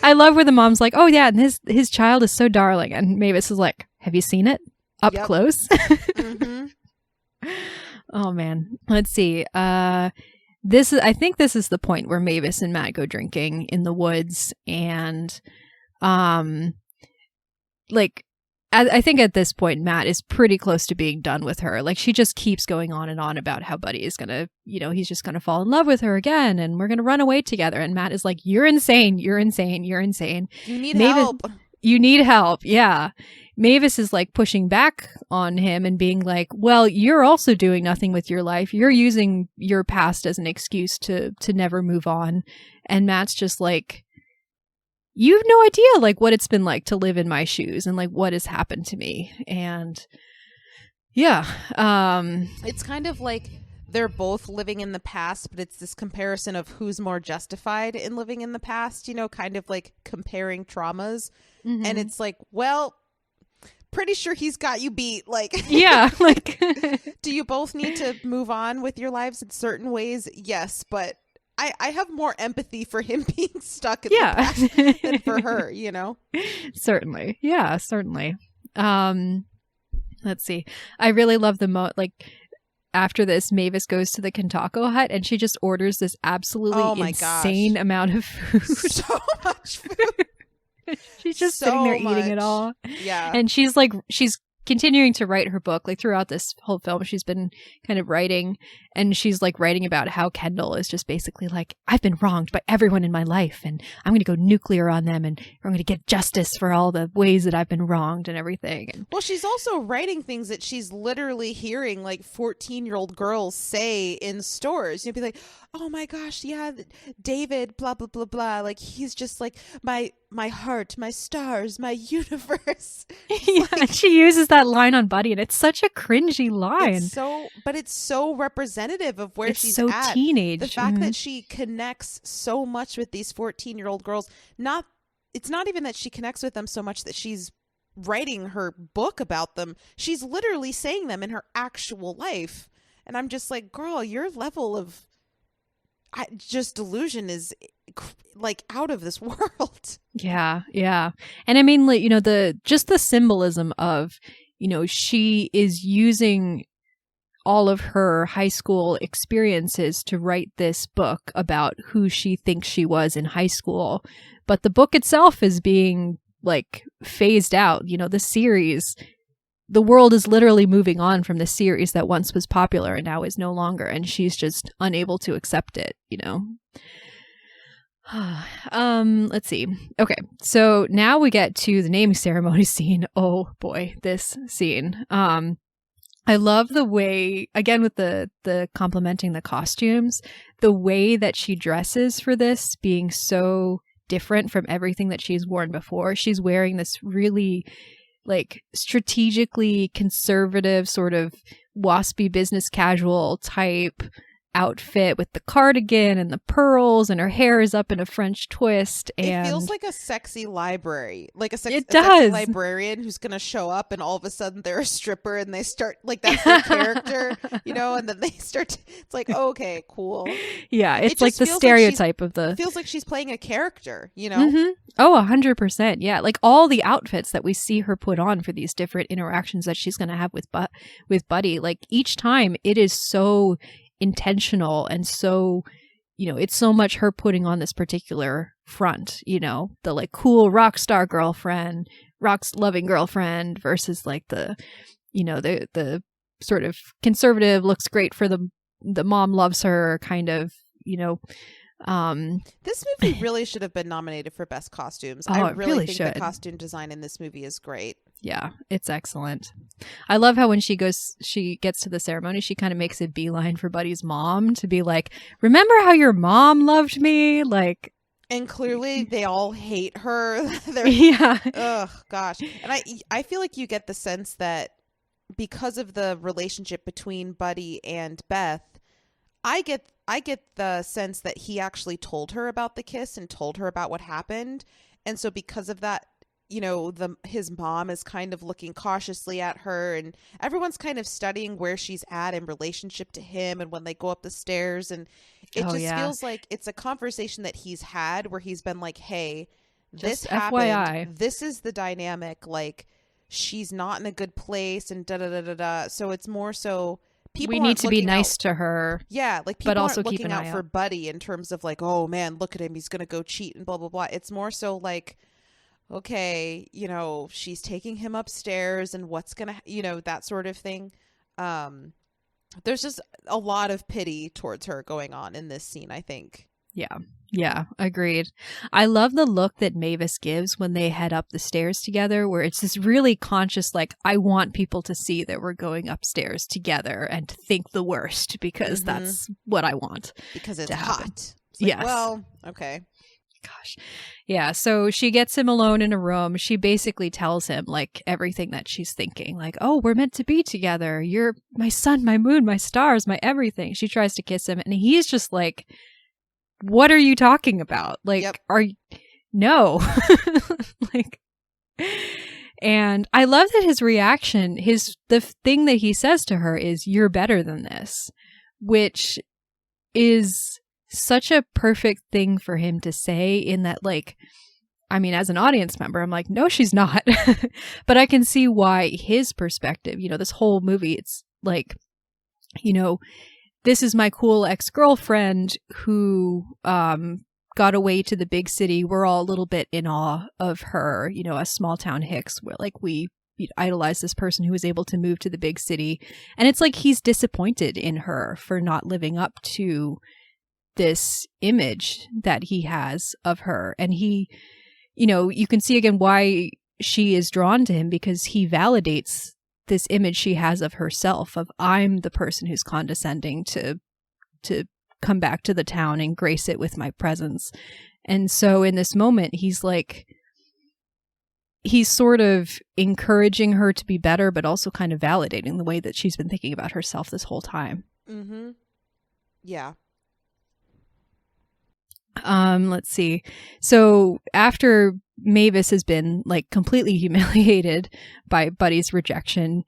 A: I love where the mom's like, oh yeah, and his child is so darling. And Mavis is like, have you seen it? Up close? Mm-hmm. Oh man. Let's see. I think this is the point where Mavis and Matt go drinking in the woods, and I think at this point, Matt is pretty close to being done with her. Like, she just keeps going on and on about how Buddy is going to, he's just going to fall in love with her again, and we're going to run away together. And Matt is like, you're insane. You're insane. You're insane.
B: You need help.
A: You need help. Yeah. Mavis is like pushing back on him and being like, well, you're also doing nothing with your life. You're using your past as an excuse to never move on. And Matt's just like, you have no idea, like, what it's been like to live in my shoes and like what has happened to me. And yeah,
B: it's kind of like they're both living in the past, but it's this comparison of who's more justified in living in the past, kind of like comparing traumas. Mm-hmm. And it's like, well, pretty sure he's got you beat. Like,
A: yeah, like,
B: do you both need to move on with your lives in certain ways? Yes, but I have more empathy for him being stuck in the past than for her,
A: Certainly. Yeah, certainly. Let's see. I really love the after this, Mavis goes to the Kintako hut and she just orders this absolutely insane amount of food.
B: So much food.
A: She's just sitting there eating it all.
B: Yeah.
A: And she's continuing to write her book. Like, throughout this whole film, she's been kind of writing, and she's like writing about how Kendall is just basically like, I've been wronged by everyone in my life, and I'm going to go nuclear on them, and I'm going to get justice for all the ways that I've been wronged and everything. And,
B: well, she's also writing things that she's literally hearing like 14-year-old girls say in stores. You'd be like, oh my gosh, yeah, David, blah, blah, blah, blah. Like, he's just like my heart, my stars, my universe.
A: Yeah, like, she uses that line on Buddy, and it's such a cringy line.
B: But it's so representative of where she's
A: so
B: at.
A: Teenage.
B: The fact that she connects so much with these 14-year-old girls. It's not even that she connects with them so much that she's writing her book about them. She's literally saying them in her actual life. And I'm just like, girl, your level of just delusion is like out of this world.
A: Yeah. And I mean, like, the symbolism of, she is using all of her high school experiences to write this book about who she thinks she was in high school. But the book itself is being like phased out. The series, the world is literally moving on from the series that once was popular and now is no longer. And she's just unable to accept it, Let's see. Okay. So now we get to the naming ceremony scene. Oh boy, this scene. I love the way, again, with the complimenting the costumes, the way that she dresses for this being so different from everything that she's worn before. She's wearing this really like strategically conservative sort of waspy business casual type outfit with the cardigan and the pearls, and her hair is up in a French twist. And
B: it feels like a sexy library, like a sexy librarian who's going to show up and all of a sudden they're a stripper and they start like that's their character, you know, and then they start it's like, oh, okay, cool.
A: Yeah, it's like the stereotype of the...
B: It feels like she's playing a character, you know?
A: Mm-hmm. Oh, 100%. Yeah, like all the outfits that we see her put on for these different interactions that she's going to have with Buddy, like each time it is so intentional and so, you know, it's so much her putting on this particular front, you know, the like cool rock star girlfriend, loving girlfriend versus like the, you know, the sort of conservative, looks great for the mom loves her kind of, you know.
B: This movie really should have been nominated for best costumes. I really think the costume design in this movie is great.
A: Yeah, it's excellent. I love how when she gets to the ceremony, she kind of makes a beeline for Buddy's mom to be like, remember how your mom loved me? Like,
B: and clearly they all hate her.
A: Yeah.
B: Oh gosh. And I feel like you get the sense that because of the relationship between Buddy and Beth, I get the sense that he actually told her about the kiss and told her about what happened. And so because of that, you know, his mom is kind of looking cautiously at her, and everyone's kind of studying where she's at in relationship to him and when they go up the stairs. And it feels like it's a conversation that he's had where he's been like, hey, this happened. FYI. This is the dynamic. Like, she's not in a good place and da-da-da-da-da. So it's more so
A: we need to be nice to her.
B: Yeah, like people aren't looking out for Buddy in terms of like, oh man, look at him, he's going to go cheat and blah, blah, blah. It's more so like, okay, you know, she's taking him upstairs and what's going to, you know, that sort of thing. There's just a lot of pity towards her going on in this scene, I think. Yeah, agreed. I love the look that Mavis gives when they head up the stairs together, where it's this really conscious, like, I want people to see that we're going upstairs together and to think the worst because that's what I want. Because it's hot.
A: Yes.
B: Well, okay.
A: Gosh. Yeah, so she gets him alone in a room. She basically tells him like everything that she's thinking. Like, oh, we're meant to be together. You're my sun, my moon, my stars, my everything. She tries to kiss him and he's just like, what are you talking about? Like, no. Like, and I love that his reaction, the thing that he says to her is, you're better than this, which is such a perfect thing for him to say in that, like, I mean, as an audience member, I'm like, no, she's not. But I can see why his perspective, you know, this whole movie, it's like, you know, this is my cool ex-girlfriend who got away to the big city. We're all a little bit in awe of her, you know, us small town hicks, where like we idolize this person who was able to move to the big city. And it's like he's disappointed in her for not living up to this image that he has of her. And he, you know, you can see again why she is drawn to him, because he validates this image she has of herself, of I'm the person who's condescending to come back to the town and grace it with my presence. And so in this moment, he's like, he's sort of encouraging her to be better, but also kind of validating the way that she's been thinking about herself this whole time.
B: Mm-hmm. Yeah.
A: Let's see. So after Mavis has been like completely humiliated by Buddy's rejection,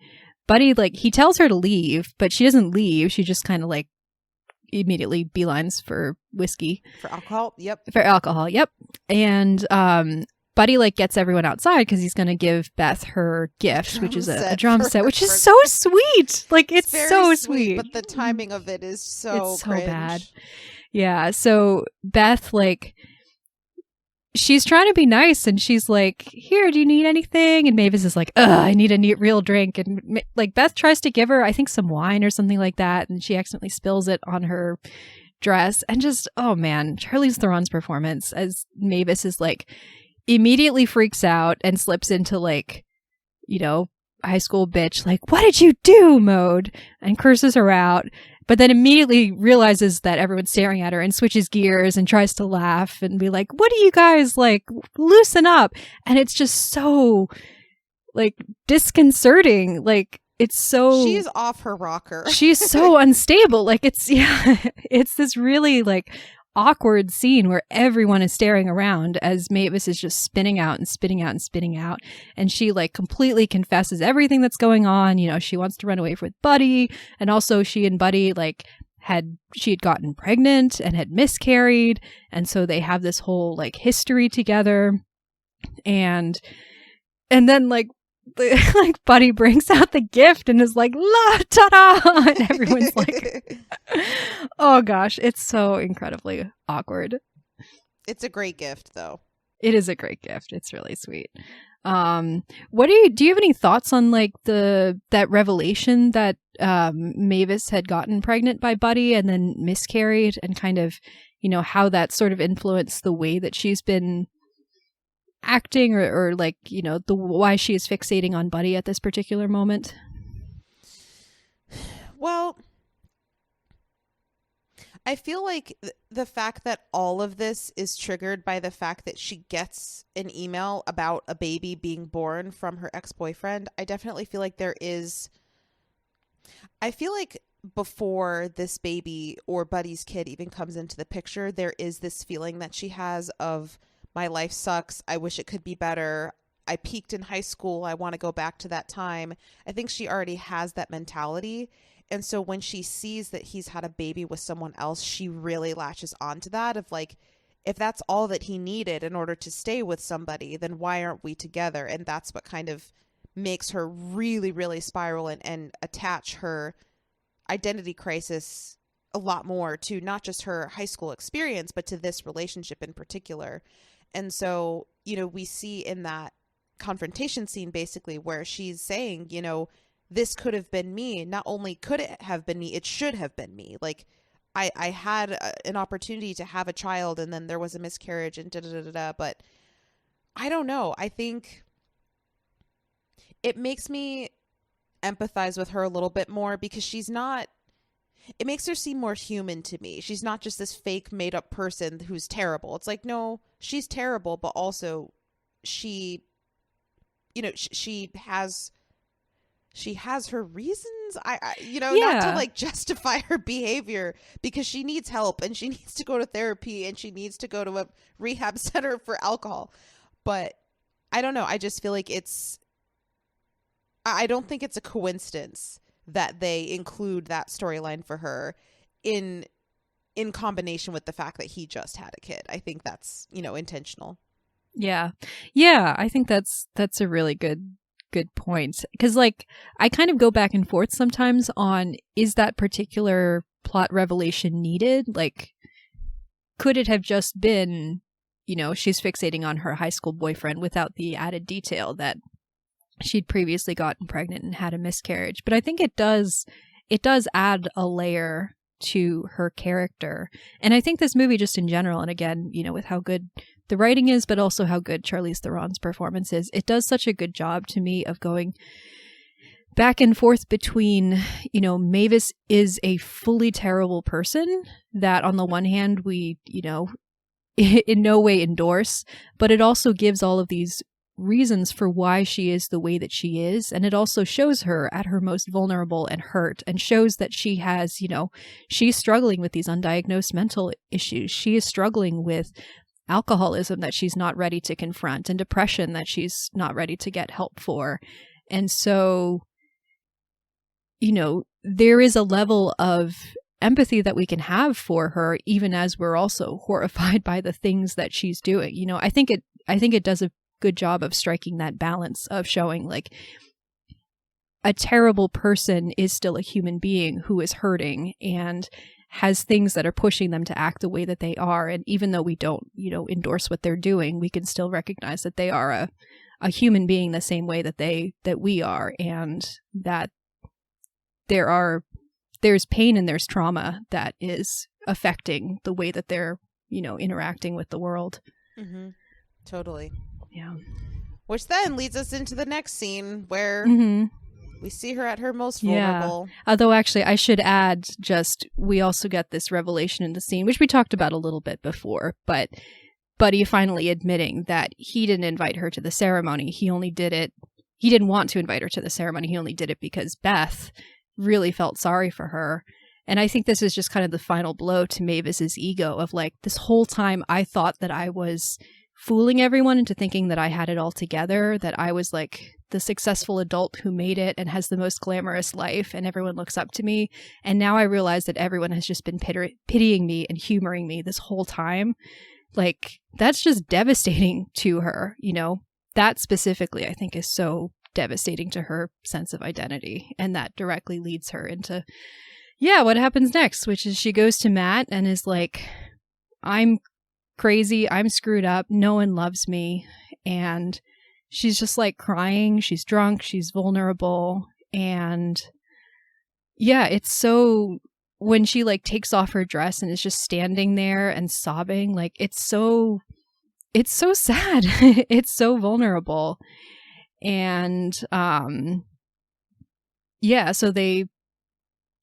A: Buddy, like, he tells her to leave, but she doesn't leave. She just kind of like immediately beelines for whiskey.
B: For alcohol? Yep.
A: For alcohol, yep. And Buddy like gets everyone outside because he's going to give Beth her gift, which is a drum set, which is so sweet. Like, it's so sweet.
B: But the timing of it is so
A: bad. Yeah, so Beth, like, she's trying to be nice, and she's like, here, do you need anything? And Mavis is like, I need a real drink. And, like, Beth tries to give her, I think, some wine or something like that, and she accidentally spills it on her dress. And just, oh, man, Charlize Theron's performance as Mavis is, like, immediately freaks out and slips into, like, you know, high school bitch, like, what did you do mode? And curses her out. But then immediately realizes that everyone's staring at her and switches gears and tries to laugh and be like, what do you guys, like, loosen up? And it's just so, like, disconcerting. Like,
B: she's off her rocker.
A: She's so unstable. Like it's this really like awkward scene where everyone is staring around as Mavis is just spinning out and spitting out and spitting out. And she like completely confesses everything that's going on. You know, she wants to run away with Buddy. And also she and Buddy like she had gotten pregnant and had miscarried. And so they have this whole like history together. And then like Buddy brings out the gift and is like, la ta-da! And everyone's like, oh gosh, it's so incredibly awkward.
B: It's a great gift though.
A: It is a great gift. It's really sweet. What do you have any thoughts on like that revelation that Mavis had gotten pregnant by Buddy and then miscarried, and kind of, you know, how that sort of influenced the way that she's been acting, or like, you know, why she is fixating on Buddy at this particular moment?
B: Well, I feel like the fact that all of this is triggered by the fact that she gets an email about a baby being born from her ex-boyfriend, I definitely feel like I feel like before this baby or Buddy's kid even comes into the picture, there is this feeling that she has of, my life sucks. I wish it could be better. I peaked in high school. I want to go back to that time. I think she already has that mentality. And so when she sees that he's had a baby with someone else, she really latches onto that of like, if that's all that he needed in order to stay with somebody, then why aren't we together? And that's what kind of makes her really, really spiral and attach her identity crisis a lot more to not just her high school experience, but to this relationship in particular. And so, you know, we see in that confrontation scene basically where she's saying, you know, this could have been me. Not only could it have been me, it should have been me. Like I had an opportunity to have a child and then there was a miscarriage and da-da-da-da-da. But I don't know. I think it makes me empathize with her a little bit more because it makes her seem more human to me. She's not just this fake made up person who's terrible. It's like, no, she's terrible, but also she, you know, she has her reasons. Not to like justify her behavior, because she needs help and she needs to go to therapy and she needs to go to a rehab center for alcohol. But I don't know. I just feel like I don't think it's a coincidence that they include that storyline for her in combination with the fact that he just had a kid. I think that's, you know, intentional.
A: Yeah. I think that's a really good point. Because like I kind of go back and forth sometimes on, is that particular plot revelation needed? Like, could it have just been, you know, she's fixating on her high school boyfriend without the added detail that she'd previously gotten pregnant and had a miscarriage? But I think it does add a layer to her character. And I think this movie just in general, and again, you know, with how good the writing is, but also how good Charlize Theron's performance is, it does such a good job to me of going back and forth between, you know, Mavis is a fully terrible person that on the one hand we, you know, in no way endorse, but it also gives all of these reasons for why she is the way that she is. And it also shows her at her most vulnerable and hurt, and shows that she has, you know, she's struggling with these undiagnosed mental issues. She is struggling with alcoholism that she's not ready to confront, and depression that she's not ready to get help for. And so, you know, there is a level of empathy that we can have for her, even as we're also horrified by the things that she's doing. You know, I think it does a good job of striking that balance of showing like a terrible person is still a human being who is hurting and has things that are pushing them to act the way that they are. And even though we don't, you know, endorse what they're doing, we can still recognize that they are a human being the same way that we are, and that there's pain and there's trauma that is affecting the way that they're, you know, interacting with the world.
B: Mm-hmm. Totally.
A: Yeah.
B: Which then leads us into the next scene where we see her at her most
A: Yeah.
B: vulnerable.
A: Although actually I should add, just, we also get this revelation in the scene, which we talked about a little bit before, but Buddy finally admitting that he didn't invite her to the ceremony. He only did it, he didn't want to invite her to the ceremony. He only did it because Beth really felt sorry for her. And I think this is just kind of the final blow to Mavis's ego of like, this whole time I thought that I was fooling everyone into thinking that I had it all together, that I was like the successful adult who made it and has the most glamorous life and everyone looks up to me. And now I realize that everyone has just been pitying me and humoring me this whole time. Like, that's just devastating to her, you know? That specifically, I think, is so devastating to her sense of identity. And that directly leads her into, what happens next, which is she goes to Matt and is like, I'm crazy, I'm screwed up, no one loves me. And she's just like crying, she's drunk, she's vulnerable. And it's so, when she like takes off her dress and is just standing there and sobbing, like it's so sad. It's so vulnerable. And so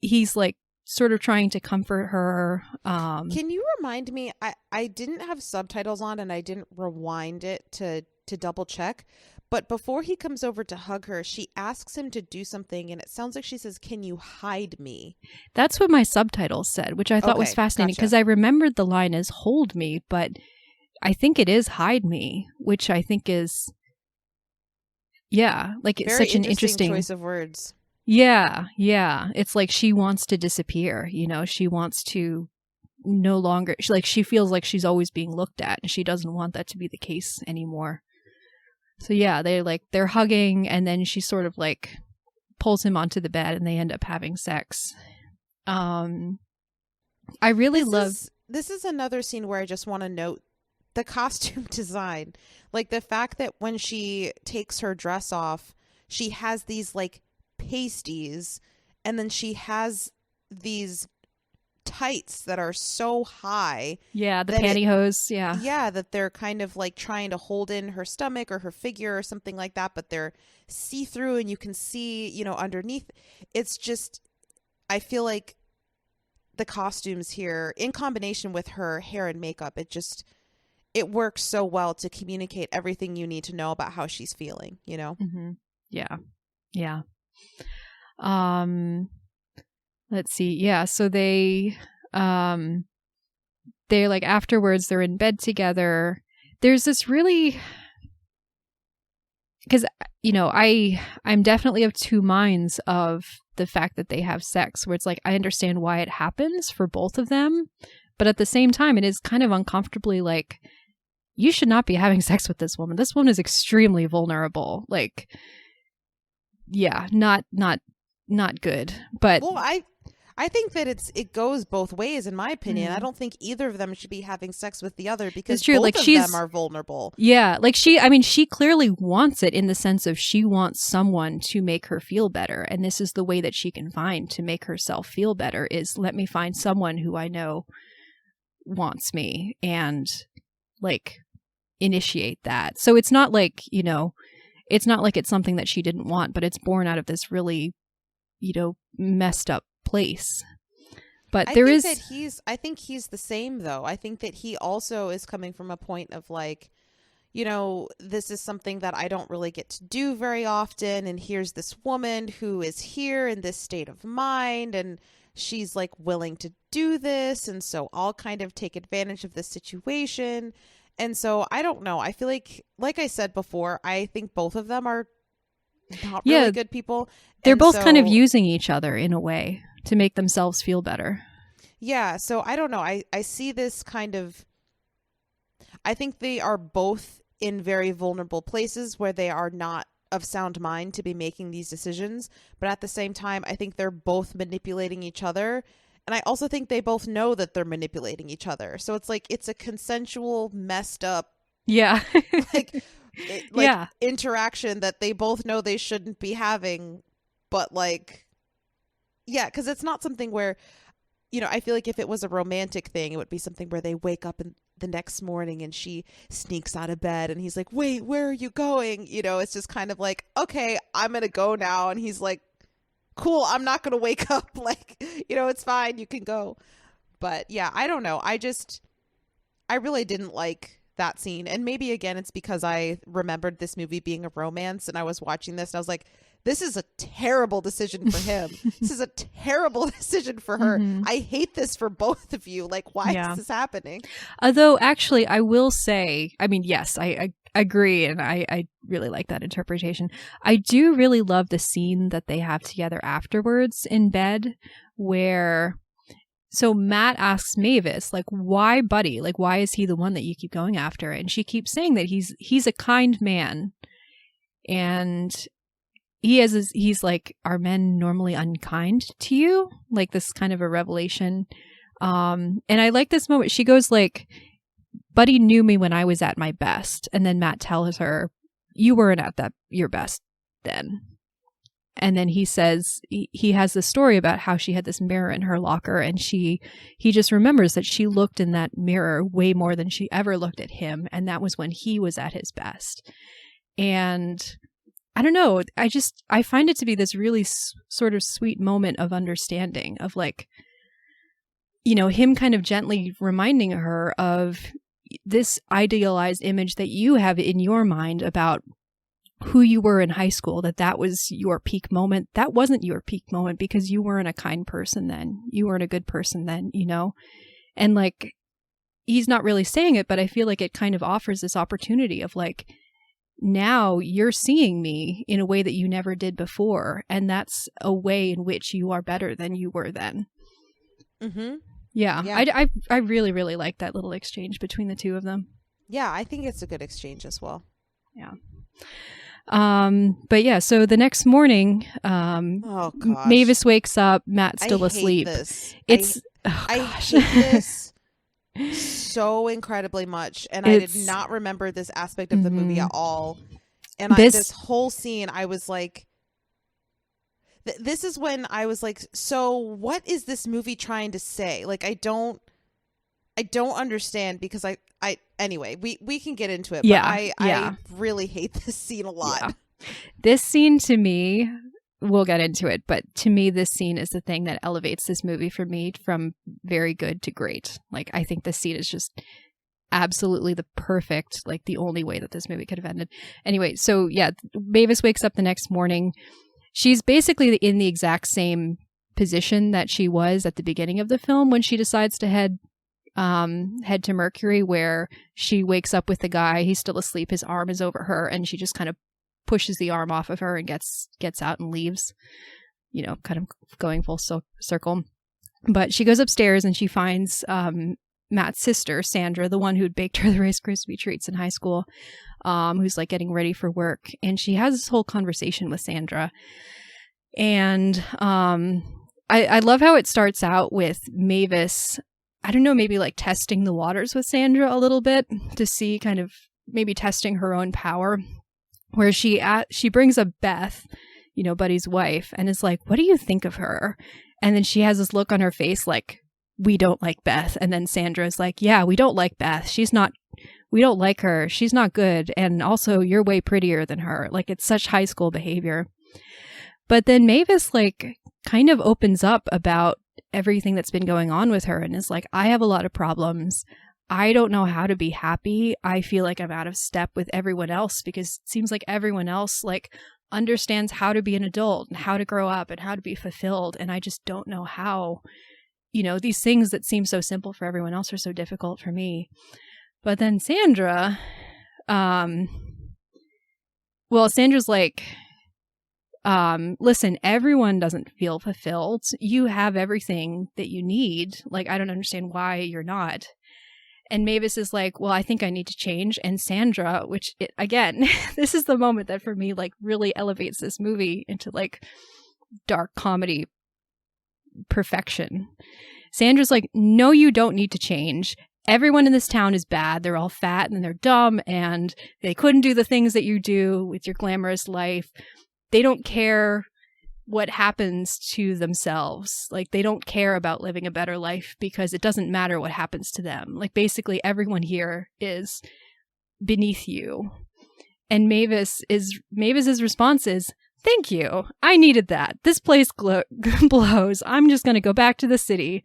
A: he's like sort of trying to comfort her.
B: Can you remind me, I didn't have subtitles on and I didn't rewind it to double check, but before he comes over to hug her, she asks him to do something and it sounds like she says, "Can you hide me?"
A: That's what my subtitles said, which I thought was fascinating because I remembered the line as "hold me," but I think it is "hide me," which I think is like it's
B: very
A: such an interesting
B: choice of words.
A: Yeah. It's like she wants to disappear, you know, she wants to no longer, she feels like she's always being looked at and she doesn't want that to be the case anymore. So they're hugging and then she sort of like pulls him onto the bed and they end up having sex. I really
B: this is another scene where I just want to note the costume design. Like the fact that when she takes her dress off, she has these like pasties and then she has these tights that are so high,
A: the pantyhose,
B: that they're kind of like trying to hold in her stomach or her figure or something like that, but they're see-through and you can see, you know, underneath. It's just, I feel like the costumes here in combination with her hair and makeup, it works so well to communicate everything you need to know about how she's feeling, you know?
A: Mm-hmm. Yeah. Let's see. Yeah. So they like afterwards, they're in bed together. There's this really, because, you know, I'm definitely of two minds of the fact that they have sex, where it's like, I understand why it happens for both of them. But at the same time, it is kind of uncomfortably like, you should not be having sex with this woman. This woman is extremely vulnerable. Like, not good. But
B: well, I think that it goes both ways, in my opinion. I don't think either of them should be having sex with the other because both of them are vulnerable.
A: Yeah, like she clearly wants it in the sense of she wants someone to make her feel better. And this is the way that she can find to make herself feel better is let me find someone who I know wants me and like initiate that. So it's not like, you know, it's not like it's something that she didn't want, but it's born out of this really, you know, messed up place. But I
B: think he's the same though. I think that he also is coming from a point of like, you know, this is something that I don't really get to do very often, and here's this woman who is here in this state of mind and she's like willing to do this, and so I'll kind of take advantage of this situation. And so I don't know. I feel like I said before, I think both of them are not really good people.
A: They're both kind of using each other in a way to make themselves feel better.
B: Yeah. So I don't know. I see this kind of, I think they are both in very vulnerable places where they are not of sound mind to be making these decisions. But at the same time, I think they're both manipulating each other. And I also think they both know that they're manipulating each other. So it's like, it's a consensual, messed up, interaction that they both know they shouldn't be having. But like, because it's not something where, you know, I feel like if it was a romantic thing, it would be something where they wake up the next morning and she sneaks out of bed and he's like, wait, where are you going? You know, it's just kind of like, okay, I'm going to go now. And he's like, cool, I'm not going to wake up. Like, you know, it's fine. You can go. But yeah, I don't know. I really didn't like that scene. And maybe again, it's because I remembered this movie being a romance and I was watching this and I was like, this is a terrible decision for him. This is a terrible decision for her. I hate this for both of you. Like, why is this happening?
A: Although, actually, I will say, I mean, yes, I agree. And I really like that interpretation. I do really love the scene that they have together afterwards in bed where... So Matt asks Mavis, like, why Buddy? Like, why is he the one that you keep going after? And she keeps saying that he's a kind man. And... he's like, are men normally unkind to you? Like this kind of a revelation. And I like this moment. She goes like, Buddy knew me when I was at my best. And then Matt tells her, you weren't at your best then. And then he says, he has the story about how she had this mirror in her locker and he just remembers that she looked in that mirror way more than she ever looked at him. And that was when he was at his best. And I don't know. I find it to be this really sort of sweet moment of understanding of like, you know, him kind of gently reminding her of this idealized image that you have in your mind about who you were in high school, that was your peak moment. That wasn't your peak moment because you weren't a kind person then. You weren't a good person then, you know? And like, he's not really saying it, but I feel like it kind of offers this opportunity of like, now you're seeing me in a way that you never did before. And that's a way in which you are better than you were then. Yeah. I really, really like that little exchange between the two of them.
B: Yeah, I think it's a good exchange as well.
A: Yeah. But yeah, so the next morning, Mavis wakes up, Matt's still asleep.
B: I hate this so incredibly much, and I did not remember this aspect of the movie at all. And this whole scene, I was like, this is when I was like, so what is this movie trying to say? Like, I don't understand because anyway, we can get into it. But I really hate this scene a lot. Yeah. This
A: scene to me, we'll get into it, but to me, this scene is the thing that elevates this movie for me from very good to great. Like, I think this scene is just absolutely the perfect, like the only way that this movie could have ended. Anyway, so yeah, Mavis wakes up the next morning. She's basically in the exact same position that she was at the beginning of the film when she decides to head to Mercury, where she wakes up with the guy. He's still asleep. His arm is over her, and she just kind of pushes the arm off of her and gets out and leaves, you know, kind of going full circle. But she goes upstairs and she finds Matt's sister, Sandra, the one who'd baked her the Rice Krispie treats in high school, who's like getting ready for work. And she has this whole conversation with Sandra. And I love how it starts out with Mavis, I don't know, maybe like testing the waters with Sandra a little bit to see kind of maybe testing her own power, where she brings up Beth, you know, Buddy's wife, and is like, what do you think of her? And then she has this look on her face like, we don't like Beth. And then Sandra's like, yeah, we don't like Beth. We don't like her. She's not good. And also you're way prettier than her. Like, it's such high school behavior. But then Mavis like kind of opens up about everything that's been going on with her and is like, I have a lot of problems. I don't know how to be happy. I feel like I'm out of step with everyone else because it seems like everyone else like understands how to be an adult and how to grow up and how to be fulfilled. And I just don't know how, you know, these things that seem so simple for everyone else are so difficult for me. But then Sandra, Sandra's like, listen, everyone doesn't feel fulfilled. You have everything that you need. Like, I don't understand why you're not. And Mavis is like, well, I think I need to change. And Sandra, again, this is the moment that for me, like, really elevates this movie into like dark comedy perfection. Sandra's like, no, you don't need to change. Everyone in this town is bad. They're all fat and they're dumb and they couldn't do the things that you do with your glamorous life. They don't care what happens to themselves. Like, they don't care about living a better life because it doesn't matter what happens to them. Like, basically everyone here is beneath you. And Mavis's response is, thank you. I needed that. This place blows. I'm just going to go back to the city.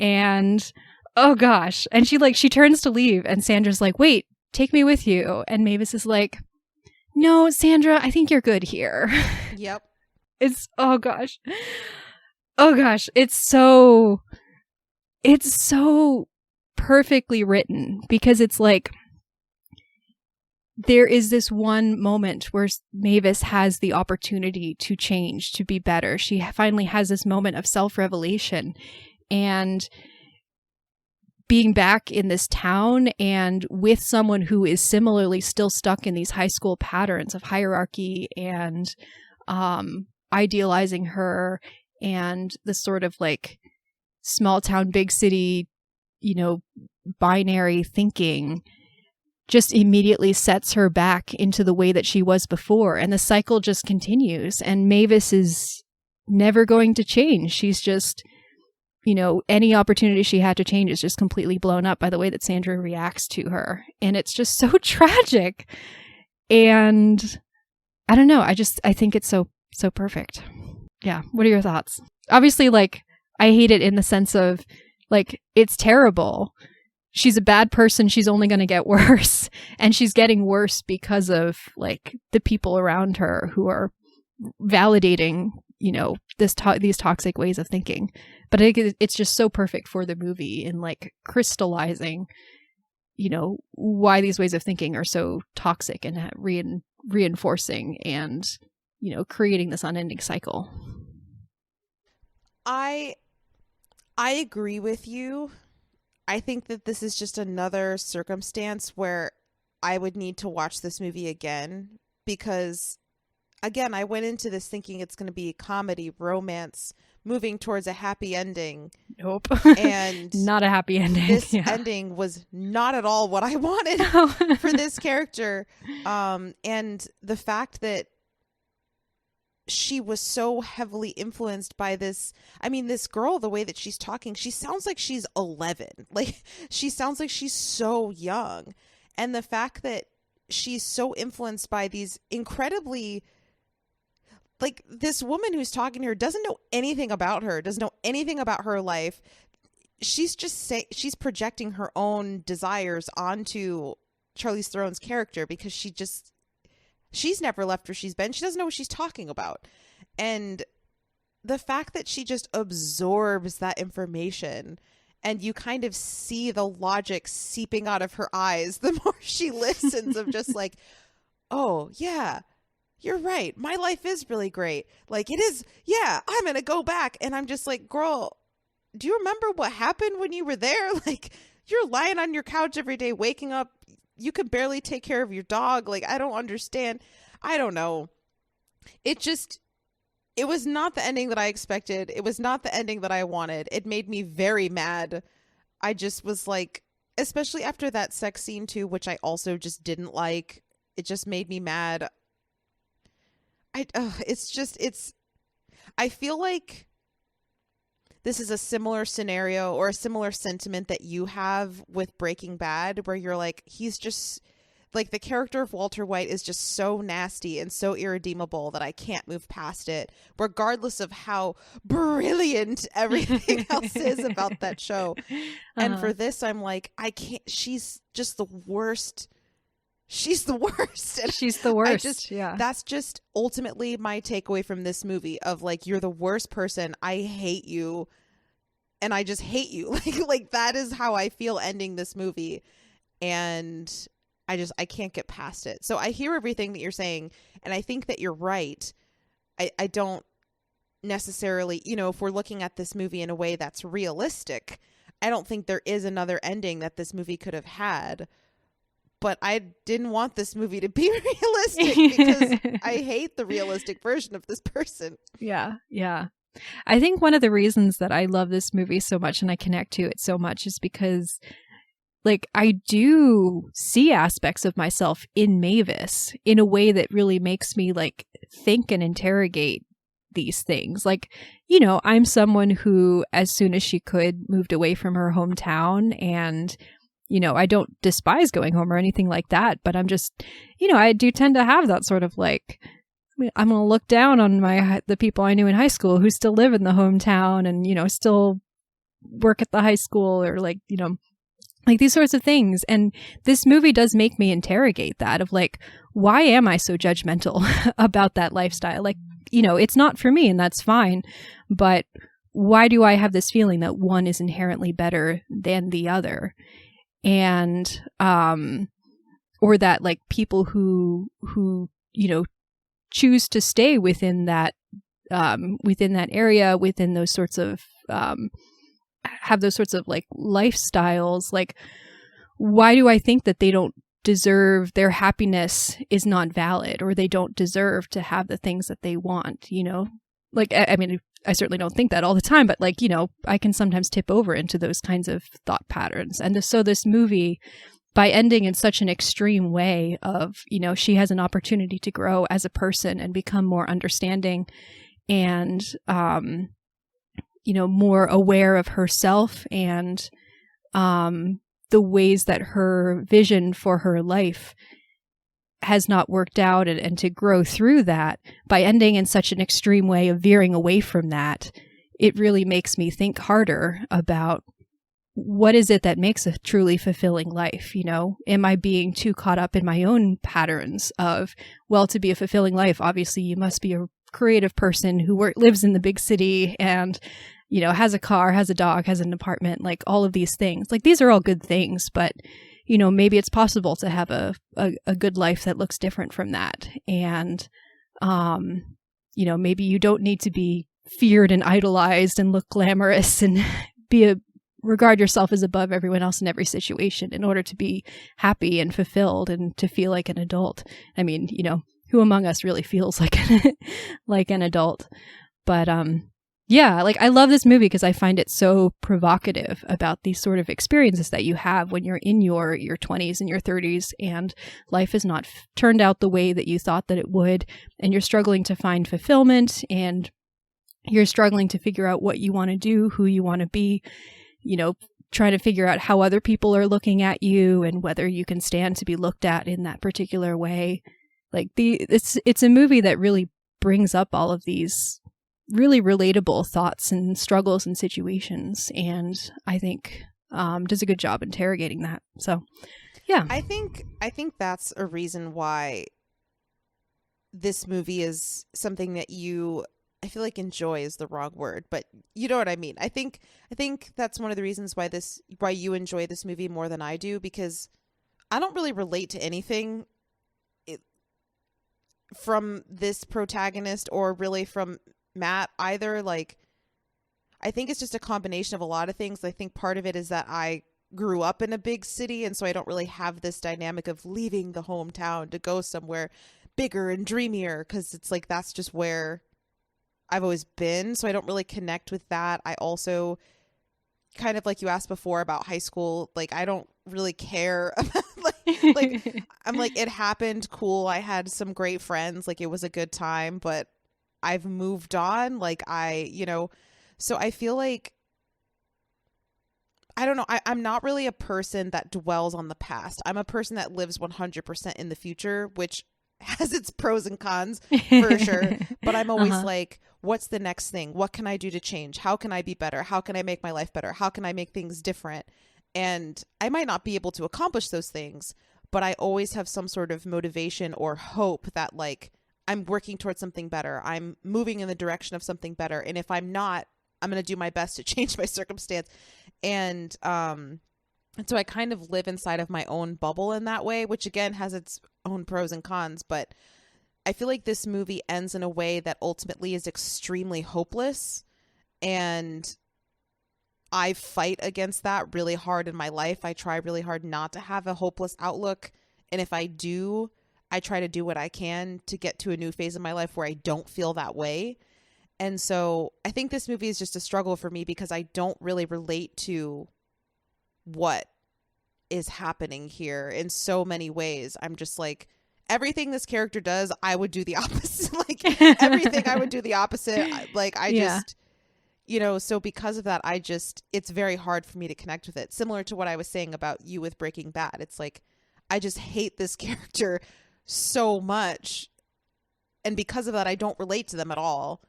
A: And oh gosh. And she turns to leave and Sandra's like, wait, take me with you. And Mavis is like, no, Sandra, I think you're good here.
B: Yep.
A: It's, oh gosh. It's so perfectly written, because it's like, there is this one moment where Mavis has the opportunity to change, to be better. She finally has this moment of self-revelation, and being back in this town and with someone who is similarly still stuck in these high school patterns of hierarchy and idealizing her, and the sort of like small town, big city, binary thinking, just immediately sets her back into the way that she was before. And the cycle just continues. And Mavis is never going to change. She's just, any opportunity she had to change is just completely blown up by the way that Sandra reacts to her. And it's just so tragic. And I don't know. I think it's so perfect. Yeah. What are your thoughts? Obviously, like, I hate it in the sense of, like, it's terrible. She's a bad person. She's only going to get worse. And she's getting worse because of, like, the people around her who are validating, these toxic ways of thinking. But I think it's just so perfect for the movie in, like, crystallizing, why these ways of thinking are so toxic and reinforcing and, creating this unending cycle.
B: I agree with you. I think that this is just another circumstance where I would need to watch this movie again, because, again, I went into this thinking it's going to be comedy, romance, moving towards a happy ending.
A: Nope.
B: And
A: not a happy ending.
B: This ending was not at all what I wanted for this character. And the fact that she was so heavily influenced by this. I mean, this girl, the way that she's talking, she sounds like she's 11. Like, she sounds like she's so young. And the fact that she's so influenced by these incredibly, like, this woman who's talking to her doesn't know anything about her, doesn't know anything about her life. She's just she's projecting her own desires onto Charlize Theron's character, because she's never left where she's been. She doesn't know what she's talking about. And the fact that she just absorbs that information, and you kind of see the logic seeping out of her eyes the more she listens, of just like, oh, yeah, you're right. My life is really great. Like, it is. Yeah, I'm going to go back. And I'm just like, girl, do you remember what happened when you were there? Like, you're lying on your couch every day, waking up. You could barely take care of your dog. Like, I don't understand. I don't know. It was not the ending that I expected. It was not the ending that I wanted. It made me very mad. I just was like, especially after that sex scene too, which I also just didn't like. It just made me mad. I feel like this is a similar scenario or a similar sentiment that you have with Breaking Bad, where you're like, he's just like, the character of Walter White is just so nasty and so irredeemable that I can't move past it, regardless of how brilliant everything else is about that show. And for this, I'm like, I can't, she's just the worst. She's the worst. And
A: she's the worst. Yeah.
B: That's just ultimately my takeaway from this movie, of like, you're the worst person. I hate you. And I just hate you. Like that is how I feel ending this movie. And I can't get past it. So I hear everything that you're saying, and I think that you're right. I don't necessarily, if we're looking at this movie in a way that's realistic, I don't think there is another ending that this movie could have had. But I didn't want this movie to be realistic, because I hate the realistic version of this person.
A: Yeah, yeah. I think one of the reasons that I love this movie so much and I connect to it so much is because, like, I do see aspects of myself in Mavis in a way that really makes me, like, think and interrogate these things. Like, I'm someone who, as soon as she could, moved away from her hometown, and I don't despise going home or anything like that, but I'm just, I do tend to have that sort of like, I'm going to look down on the people I knew in high school who still live in the hometown and, still work at the high school, or like, Like these sorts of things. And this movie does make me interrogate that of like, why am I so judgmental about that lifestyle? Like, you know, it's not for me and that's fine. But why do I have this feeling that one is inherently better than the other? And, or that like people who, you know, choose to stay within that area, within those sorts of, have those sorts of like lifestyles, like why do I think that they don't deserve, their happiness is not valid, or they don't deserve to have the things that they want, you know? Like, I mean, I certainly don't think that all the time, but like, you know, I can sometimes tip over into those kinds of thought patterns. And so this movie, by ending in such an extreme way of, you know, she has an opportunity to grow as a person and become more understanding and, you know, more aware of herself and the ways that her vision for her life has not worked out, and to grow through that, by ending in such an extreme way of veering away from that, it really makes me think harder about what is it that makes a truly fulfilling life? You know, am I being too caught up in my own patterns of, well, to be a fulfilling life, obviously you must be a creative person who lives in the big city and, you know, has a car, has a dog, has an apartment, like all of these things. Like these are all good things, but, you know, maybe it's possible to have a good life that looks different from that. And, you know, maybe you don't need to be feared and idolized and look glamorous and regard yourself as above everyone else in every situation in order to be happy and fulfilled and to feel like an adult. I mean, you know, who among us really feels like like an adult? But yeah, like I love this movie because I find it so provocative about these sort of experiences that you have when you're in your 20s and your 30s and life has not turned out the way that you thought that it would, and you're struggling to find fulfillment and you're struggling to figure out what you want to do, who you want to be, you know, trying to figure out how other people are looking at you and whether you can stand to be looked at in that particular way. Like it's a movie that really brings up all of these really relatable thoughts and struggles and situations, and I think does a good job interrogating that. So yeah,
B: I think that's a reason why this movie is something that I feel like enjoy is the wrong word, but you know what I mean. I think that's one of the reasons why you enjoy this movie more than I do, because I don't really relate to anything from this protagonist or really from Matt either. Like, I think it's just a combination of a lot of things. I think part of it is that I grew up in a big city, and so I don't really have this dynamic of leaving the hometown to go somewhere bigger and dreamier, because it's like that's just where I've always been. So I don't really connect with that. I also, kind of like you asked before about high school, like I don't really care about like I'm like, it happened, cool, I had some great friends, like it was a good time, but I've moved on. Like so I feel like, I don't know, I'm not really a person that dwells on the past. I'm a person that lives 100% in the future, which has its pros and cons for sure. But I'm always like, what's the next thing? What can I do to change? How can I be better? How can I make my life better? How can I make things different? And I might not be able to accomplish those things, but I always have some sort of motivation or hope that like I'm working towards something better. I'm moving in the direction of something better. And if I'm not, I'm going to do my best to change my circumstance. And so I kind of live inside of my own bubble in that way, which again has its own pros and cons. But I feel like this movie ends in a way that ultimately is extremely hopeless. And I fight against that really hard in my life. I try really hard not to have a hopeless outlook. And if I do, I try to do what I can to get to a new phase of my life where I don't feel that way. And so I think this movie is just a struggle for me because I don't really relate to what is happening here in so many ways. I'm just like, everything this character does, I would do the opposite. Like everything I would do the opposite. Like I just, you know, so because of that, it's very hard for me to connect with it. Similar to what I was saying about you with Breaking Bad. It's like, I just hate this character so much. And because of that, I don't relate to them at all.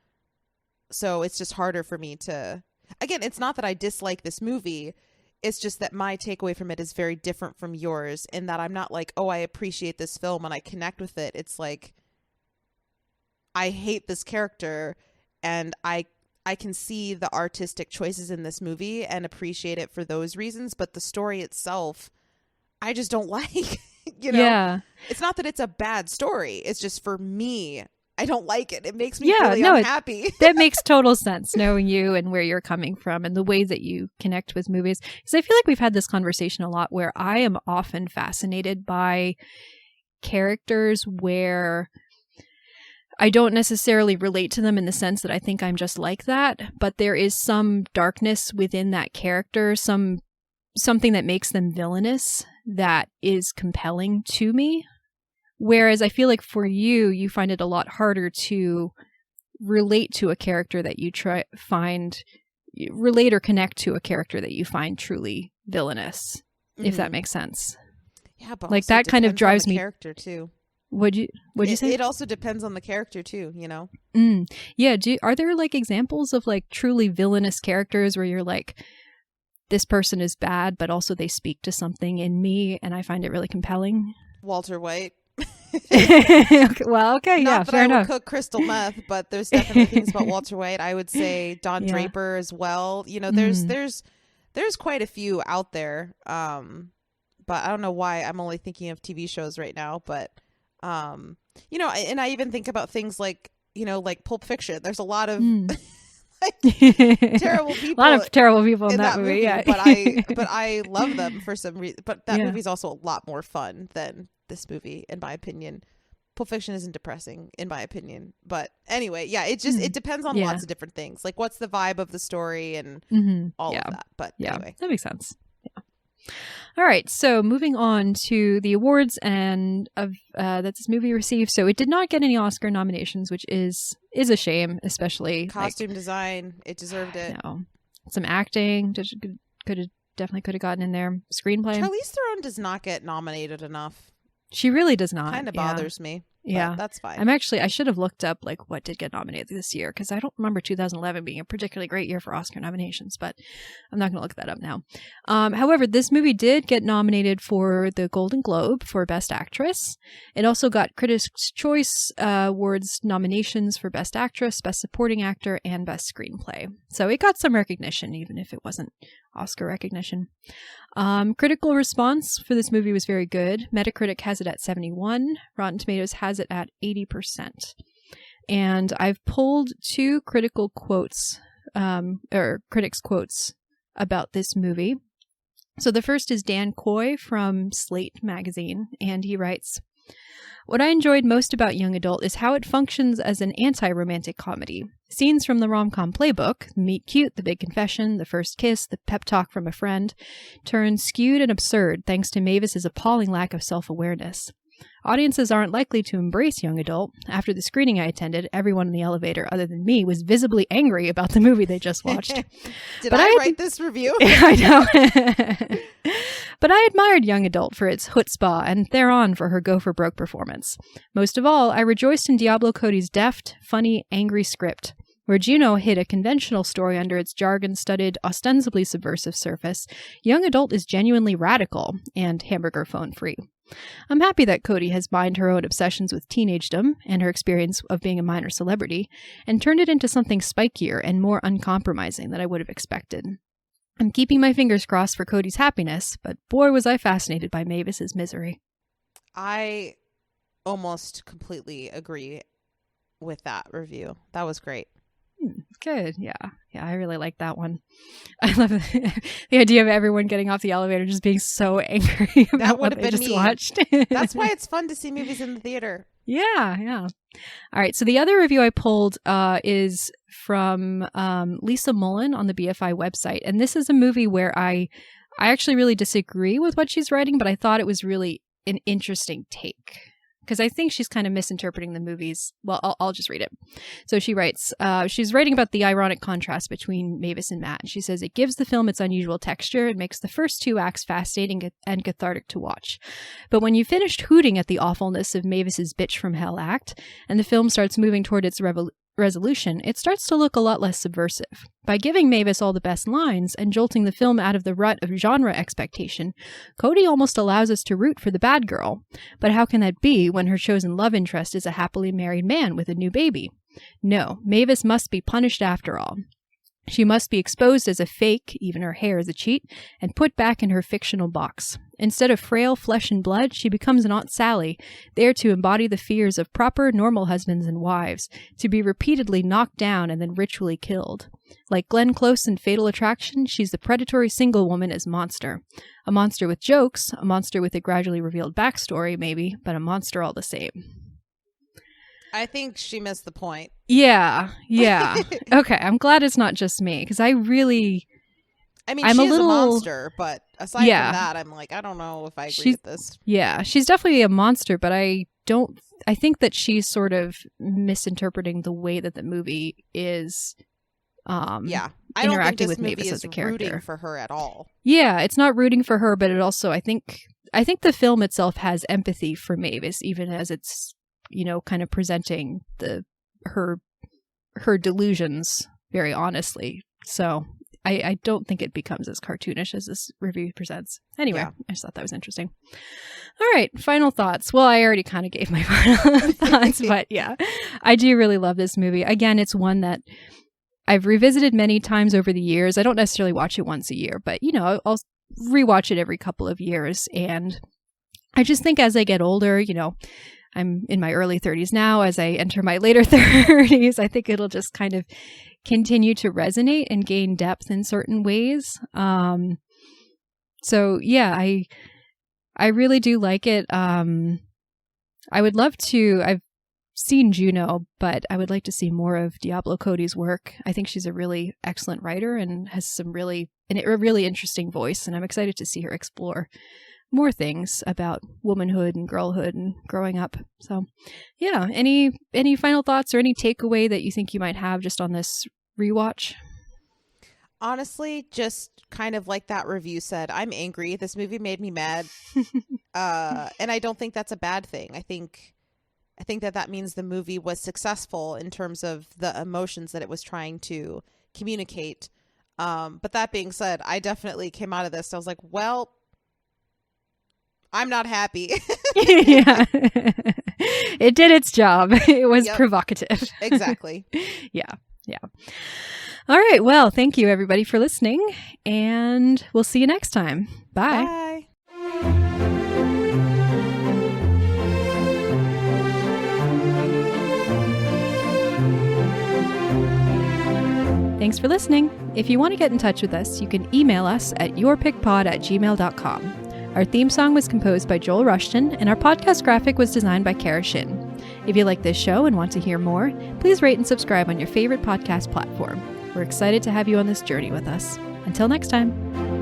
B: So it's just harder for me to, again, it's not that I dislike this movie. It's just that my takeaway from it is very different from yours, in that I'm not like, oh, I appreciate this film and I connect with it. It's like, I hate this character, and I can see the artistic choices in this movie and appreciate it for those reasons, but the story itself, I just don't like. You know? Yeah. It's not that it's a bad story. It's just, for me, I don't like it. It makes me really unhappy.
A: That makes total sense, knowing you and where you're coming from and the way that you connect with movies. Because I feel like we've had this conversation a lot, where I am often fascinated by characters where I don't necessarily relate to them in the sense that I think I'm just like that, but there is some darkness within that character, something that makes them villainous that is compelling to me. Whereas I feel like for you, you find it a lot harder to relate to a character that you relate or connect to a character that you find truly villainous, if that makes sense.
B: Yeah, but
A: like that kind of drives me.
B: Character too.
A: What'd you say?
B: It also depends on the character too, you know?
A: Yeah. Are there like examples of like truly villainous characters where you're like, this person is bad, but also they speak to something in me and I find it really compelling?
B: Walter White.
A: Well, okay,
B: Not
A: yeah, fair enough.
B: I would cook crystal meth, but there's definitely things about Walter White. I would say Don Draper as well. You know, there's quite a few out there. But I don't know why I'm only thinking of TV shows right now. But you know, and I even think about things like, you know, like Pulp Fiction. There's a lot of terrible people.
A: A lot of terrible people in that movie. Yeah.
B: but I love them for some reason. But that movie's also a lot more fun than this movie, in my opinion. Pulp Fiction isn't depressing, in my opinion. But anyway, yeah, it just it depends on lots of different things. Like, what's the vibe of the story and all of that. But anyway,
A: that makes sense. Yeah. All right, so moving on to the awards and that this movie received. So it did not get any Oscar nominations, which is a shame, especially
B: costume design. It deserved it.
A: No, some acting definitely could have gotten in there. Screenplay.
B: Charlize Theron does not get nominated enough.
A: She really does not.
B: Kind of bothers me. Yeah, that's fine.
A: I should have looked up like what did get nominated this year, because I don't remember 2011 being a particularly great year for Oscar nominations, but I'm not going to look that up now. However, this movie did get nominated for the Golden Globe for Best Actress. It also got Critics' Choice Awards nominations for Best Actress, Best Supporting Actor, and Best Screenplay. So it got some recognition, even if it wasn't Oscar recognition. Critical response for this movie was very good. Metacritic has it at 71. Rotten Tomatoes has it at 80%. And I've pulled two critical quotes, or critics' quotes about this movie. So the first is Dan Coy from Slate magazine, and he writes, "What I enjoyed most about Young Adult is how it functions as an anti-romantic comedy. Scenes from the rom-com playbook, meet cute, the big confession, the first kiss, the pep talk from a friend, turn skewed and absurd thanks to Mavis's appalling lack of self-awareness. Audiences aren't likely to embrace Young Adult. After the screening I attended, everyone in the elevator other than me was visibly angry about the movie they just watched."
B: Did I write this review?
A: I know. But I admired Young Adult for its chutzpah and Theron for her go-for-broke performance. Most of all, I rejoiced in Diablo Cody's deft, funny, angry script. Where Juno hid a conventional story under its jargon-studded, ostensibly subversive surface, Young Adult is genuinely radical and hamburger phone-free. I'm happy that Cody has mined her own obsessions with teenagedom and her experience of being a minor celebrity and turned it into something spikier and more uncompromising than I would have expected. I'm keeping my fingers crossed for Cody's happiness, but boy was I fascinated by Mavis's misery.
B: I almost completely agree with that review. That was great.
A: Good. Yeah, I really like that one. I love the idea of everyone getting off the elevator just being so angry about what they just watched.
B: That's why it's fun to see movies in the theater.
A: Yeah. All right, so the other review I pulled is from Lisa Mullen on the BFI website, and this is a movie where I actually really disagree with what she's writing, but I thought it was really an interesting take. Because I think she's kind of misinterpreting the movies. Well, I'll just read it. So she writes, she's writing about the ironic contrast between Mavis and Matt. And she says, "It gives the film its unusual texture. It makes the first two acts fascinating and cathartic to watch. But when you finished hooting at the awfulness of Mavis's bitch from hell act, and the film starts moving toward its resolution, it starts to look a lot less subversive. By giving Mavis all the best lines and jolting the film out of the rut of genre expectation, Cody almost allows us to root for the bad girl. But how can that be when her chosen love interest is a happily married man with a new baby? No, Mavis must be punished after all. She must be exposed as a fake, even her hair is a cheat, and put back in her fictional box. Instead of frail flesh and blood, she becomes an Aunt Sally, there to embody the fears of proper, normal husbands and wives, to be repeatedly knocked down and then ritually killed. Like Glenn Close in Fatal Attraction, she's the predatory single woman as monster. A monster with jokes, a monster with a gradually revealed backstory, maybe, but a monster all the same.
B: I think she missed the point.
A: Yeah. Okay, I'm glad it's not just me, because I'm
B: she is a monster, but aside from that, I'm like, I don't know if I agree with this.
A: Yeah, she's definitely a monster, but I think that she's sort of misinterpreting the way that the movie is
B: I don't think this movie is rooting for her at all.
A: Yeah, it's not rooting for her, but it also, I think the film itself has empathy for Mavis, even as it's, kind of presenting her delusions very honestly. So I don't think it becomes as cartoonish as this review presents. Anyway, I just thought that was interesting. All right, final thoughts. Well, I already kind of gave my final thoughts, but yeah, I do really love this movie. Again, it's one that I've revisited many times over the years. I don't necessarily watch it once a year, but I'll rewatch it every couple of years. And I just think as I get older, I'm in my early 30s now. As I enter my later 30s, I think it'll just kind of continue to resonate and gain depth in certain ways. So yeah, I really do like it. I would love to, I've seen Juno, but I would like to see more of Diablo Cody's work. I think she's a really excellent writer and has a really interesting voice, and I'm excited to see her explore more things about womanhood and girlhood and growing up. So yeah, any final thoughts or any takeaway that you think you might have just on this rewatch?
B: Honestly, just kind of like that review said, I'm angry. This movie made me mad. And I don't think that's a bad thing. I think that means the movie was successful in terms of the emotions that it was trying to communicate. But that being said, I definitely came out of this. I was like, well, I'm not happy.
A: Yeah. It did its job. It was provocative.
B: Exactly.
A: Yeah. All right. Well, thank you everybody for listening, and we'll see you next time. Bye.
B: Bye.
A: Thanks for listening. If you want to get in touch with us, you can email us at yourpickpod@gmail.com. Our theme song was composed by Joel Rushton, and our podcast graphic was designed by Kara Shin. If you like this show and want to hear more, please rate and subscribe on your favorite podcast platform. We're excited to have you on this journey with us. Until next time.